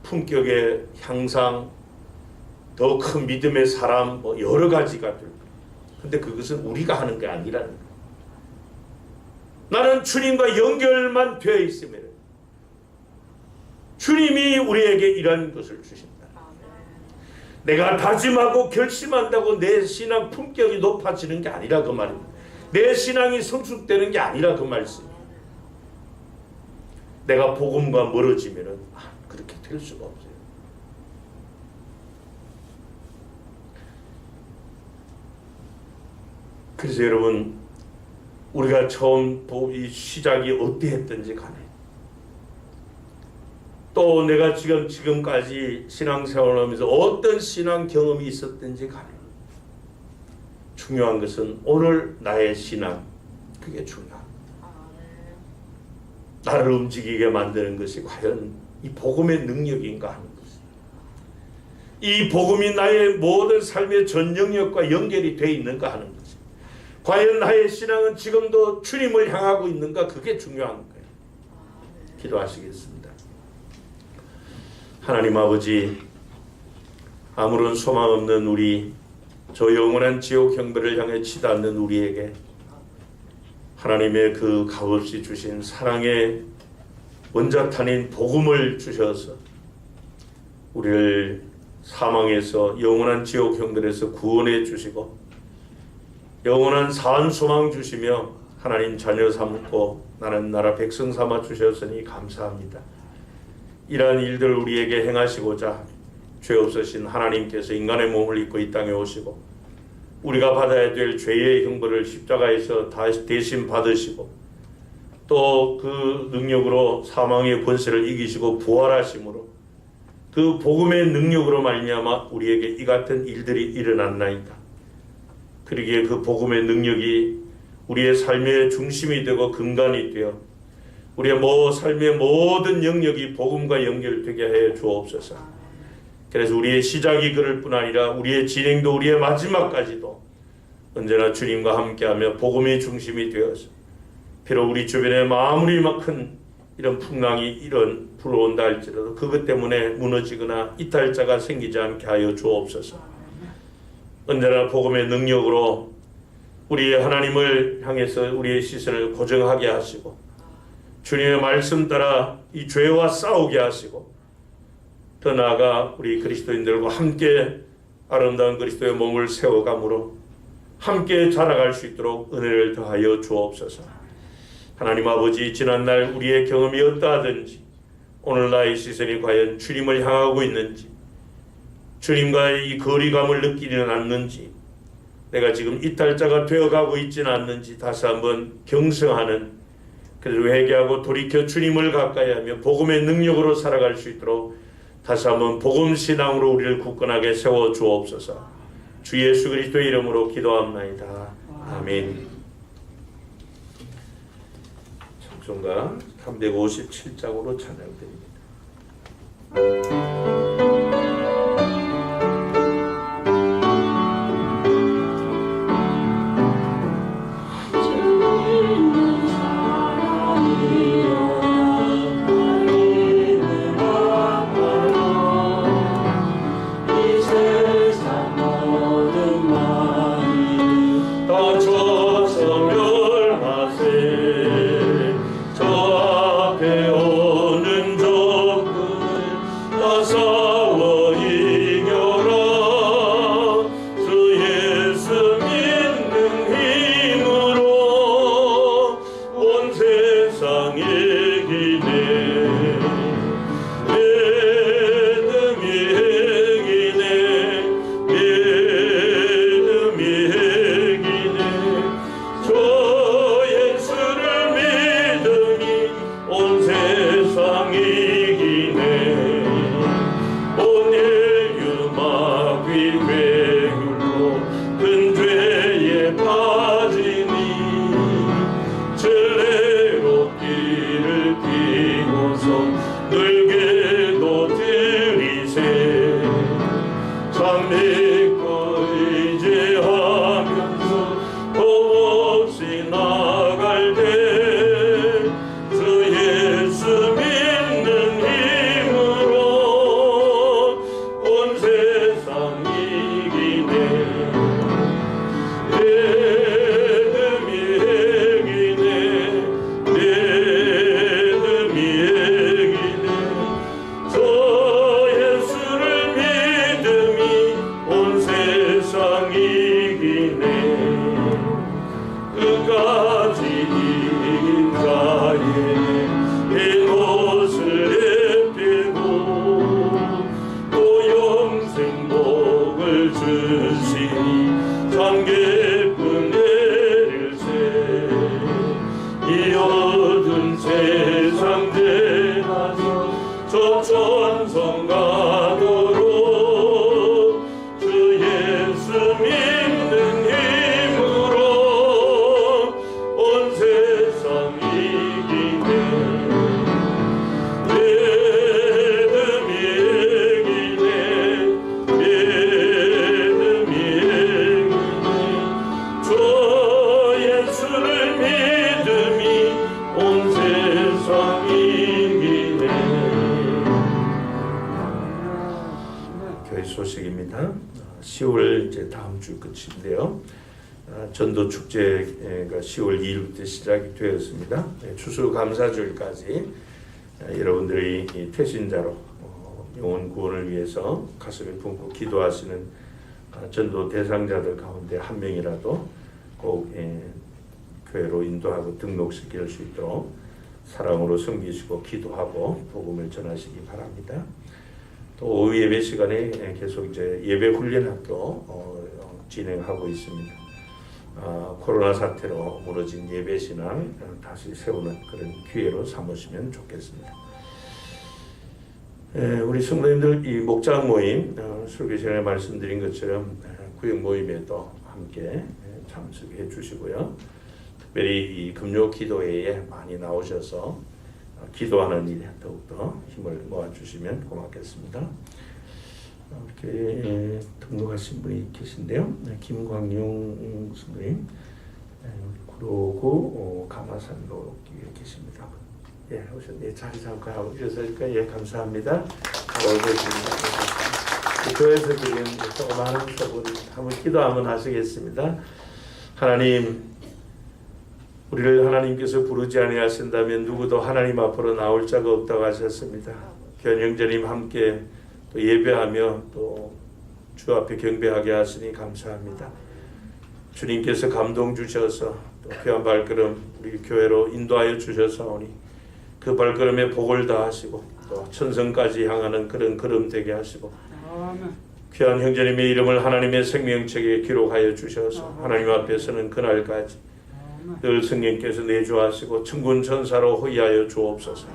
품격의 향상, 더 큰 믿음의 사람, 뭐 여러 가지가 될 거예요. 근데 그것은 우리가 하는 게 아니라는 거예요. 나는 주님과 연결만 되어 있으면 주님이 우리에게 이런 것을 주신다. 내가 다짐하고 결심한다고 내 신앙 품격이 높아지는 게 아니라 그 말입니다. 내 신앙이 성숙되는 게 아니라 그 말씀이에요. 내가 복음과 멀어지면 그렇게 될 수가 없어요. 그래서 여러분 우리가 처음 이 시작이 어떠했든지 간에 또 내가 지금까지 신앙생활을 하면서 어떤 신앙 경험이 있었든지 간에 중요한 것은 오늘 나의 신앙, 그게 중요합니다. 나를 움직이게 만드는 것이 과연 이 복음의 능력인가 하는 것입니다. 이 복음이 나의 모든 삶의 전 영역과 연결이 되어 있는가 하는 것입니다. 과연 나의 신앙은 지금도 주님을 향하고 있는가, 그게 중요한 거예요. 기도하시겠습니다. 하나님 아버지, 아무런 소망 없는 우리, 저 영원한 지옥 형벌을 향해 치닫는 우리에게 하나님의 그 값없이 주신 사랑의 원자탄인 복음을 주셔서 우리를 사망에서 영원한 지옥 형벌에서 구원해 주시고 영원한 산 소망 주시며 하나님 자녀 삼고 나는 나라 백성 삼아 주셨으니 감사합니다. 이러한 일들을 우리에게 행하시고자 죄 없으신 하나님께서 인간의 몸을 입고 이 땅에 오시고 우리가 받아야 될 죄의 형벌을 십자가에서 대신 받으시고 또 그 능력으로 사망의 권세를 이기시고 부활하심으로 그 복음의 능력으로 말미암아 우리에게 이 같은 일들이 일어났나이다. 그러기에 그 복음의 능력이 우리의 삶의 중심이 되고 근간이 되어 우리의 삶의 모든 영역이 복음과 연결되게 하여 주옵소서. 그래서 우리의 시작이 그럴 뿐 아니라 우리의 진행도 우리의 마지막까지도 언제나 주님과 함께하며 복음의 중심이 되어서 비록 우리 주변에 아무리 큰 이런 풍랑이 불어온다 할지라도 그것 때문에 무너지거나 이탈자가 생기지 않게 하여 주옵소서. 언제나 복음의 능력으로 우리의 하나님을 향해서 우리의 시선을 고정하게 하시고 주님의 말씀 따라 이 죄와 싸우게 하시고 더 나아가 우리 그리스도인들과 함께 아름다운 그리스도의 몸을 세워감으로 함께 자라갈 수 있도록 은혜를 더하여 주옵소서. 하나님 아버지, 지난날 우리의 경험이 어떠하든지 오늘 나의 시선이 과연 주님을 향하고 있는지 주님과의 이 거리감을 느끼지는 않는지 내가 지금 이탈자가 되어가고 있지는 않는지 다시 한번 경성하는, 그래서 회개하고 돌이켜 주님을 가까이하며 복음의 능력으로 살아갈 수 있도록 다시 한번 복음신앙으로 우리를 굳건하게 세워 주옵소서. 주 예수 그리스도의 이름으로 기도합나이다. 아멘. 찬송가 357장으로 찬양드립니다. 소식입니다. 10월 이제 다음 주 끝인데요. 전도 축제가 10월 2일부터 시작이 되었습니다. 추수감사주일까지 여러분들이 태신자로 영혼 구원을 위해서 가슴에 품고 기도하시는 전도 대상자들 가운데 한 명이라도 꼭 교회로 인도하고 등록시킬 수 있도록 사랑으로 섬기시고 기도하고 복음을 전하시기 바랍니다. 또 오후 예배 시간에 계속 이제 예배 훈련 학교 진행하고 있습니다. 코로나 사태로 무너진 예배 신앙 다시 세우는 그런 기회로 삼으시면 좋겠습니다. 우리 성도님들 이 목장 모임 설교 시간에 말씀드린 것처럼 구역 모임에도 함께 참석해 주시고요. 특별히 이 금요 기도회에 많이 나오셔서 기도하는 일에 더욱더 힘을 모아주시면 고맙겠습니다. 이렇게 등록하신 분이 계신데요. 김광용 선생님, 구로구 가마산로 계십니다. 예, 오셨네. 자리 잠깐 오셔서 예, 감사합니다. 교회에서 드린 조그마한 소분 한번 기도 한번 하시겠습니다. 하나님, 우리를 하나님께서 부르지 아니하신다면 누구도 하나님 앞으로 나올 자가 없다고 하셨습니다. 교회 형제님 함께 또 예배하며 또 주 앞에 경배하게 하시니 감사합니다. 주님께서 감동 주셔서 또 귀한 발걸음 우리 교회로 인도하여 주셔서오니 그 발걸음에 복을 다하시고 또 천성까지 향하는 그런 걸음 되게 하시고 귀한 형제님의 이름을 하나님의 생명책에 기록하여 주셔서 하나님 앞에서는 그날까지 늘 성령께서 내주하시고 천군 천사로 호위하여 주옵소서.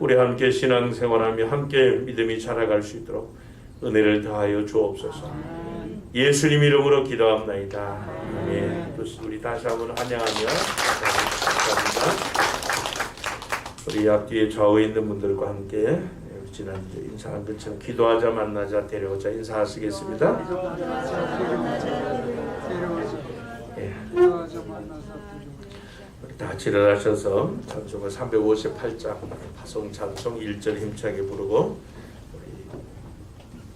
우리 함께 신앙생활하며 함께 믿음이 자라갈 수 있도록 은혜를 더하여 주옵소서. 예수님 이름으로 기도합나이다. 아멘. 우리 다시 한번 환영하며 감사합니다. 우리 앞뒤에 좌우에 있는 분들과 함께 지난주에 인사한 것처럼 기도하자 만나자 데려오자 인사하시겠습니다. 예. 다 일어나셔서 찬송을 358장 파송 찬송 1절 힘차게 부르고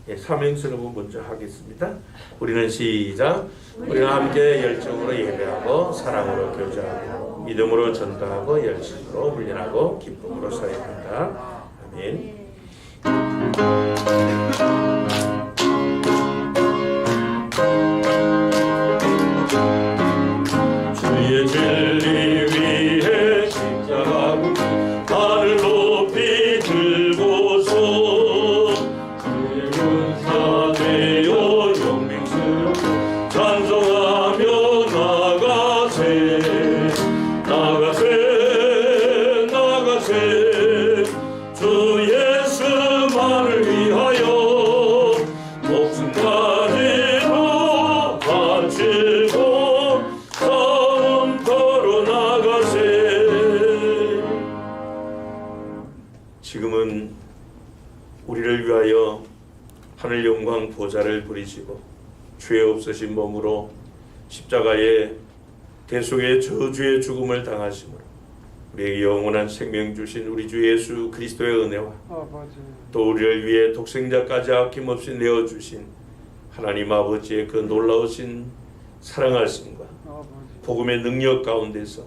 우리 삼행선언을 먼저 하겠습니다. 우리는 시작. 우리는 함께 열정으로 예배하고 사랑으로 교제하고 믿음으로 전도하고 열심으로 훈련하고 기쁨으로 사역한다. 아멘. 주의 진리 위해 십자가 하늘 높이 들고서 주의 군사 되어 영맹스럽게 찬송하며 나가세 나가세 나가세 주 예수만을 위하여 목숨까지도 바치고 지금은 우리를 위하여 하늘 영광 보좌를 부리시고 죄 없으신 몸으로 십자가의 대속의 저주의 죽음을 당하심으로 우리에게 영원한 생명 주신 우리 주 예수 그리스도의 은혜와 또 우리를 위해 독생자까지 아낌없이 내어주신 하나님 아버지의 그 놀라우신 사랑하심과 복음의 능력 가운데서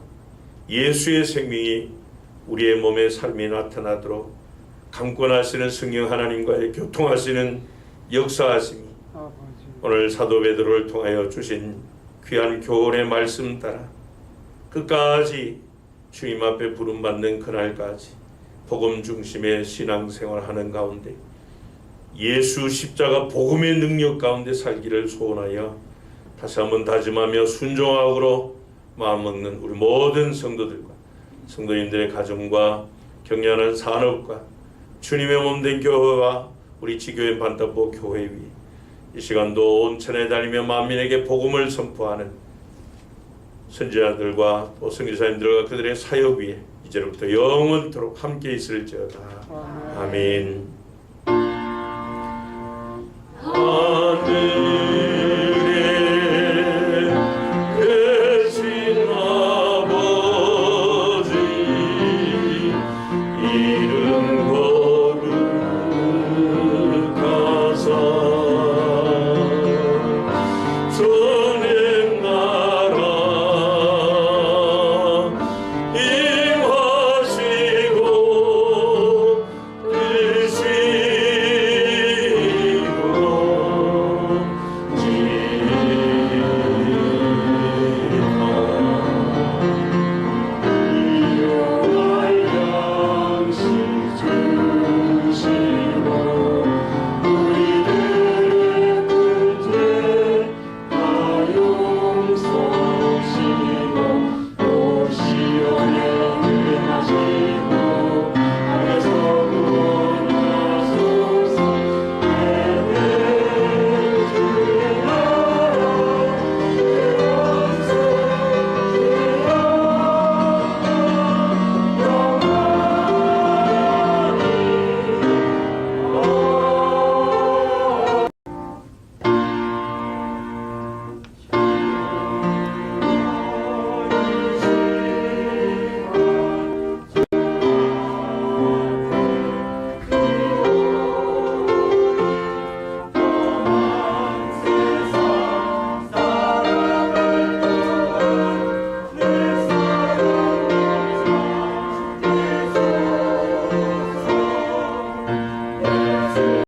예수의 생명이 우리의 몸의 삶이 나타나도록 강권하시는 성령 하나님과의 교통하시는 역사하심이 오늘 사도 베드로를 통하여 주신 귀한 교훈의 말씀 따라 끝까지 주님 앞에 부름받는 그날까지 복음 중심의 신앙생활하는 가운데 예수 십자가 복음의 능력 가운데 살기를 소원하여 다시 한번 다짐하며 순종하고 마음먹는 우리 모든 성도들과 성도님들의 가정과 격려하는 산업과 주님의 몸된 교회와 우리 지교회 반tab보 교회 위에 이 시간도 온천에 다니며 만민에게 복음을 선포하는 선지자들과 또 선교사님들과 그들의 사역 위에 이제부터 영원토록 함께 있을지어다. 아멘. 이름 거룩하사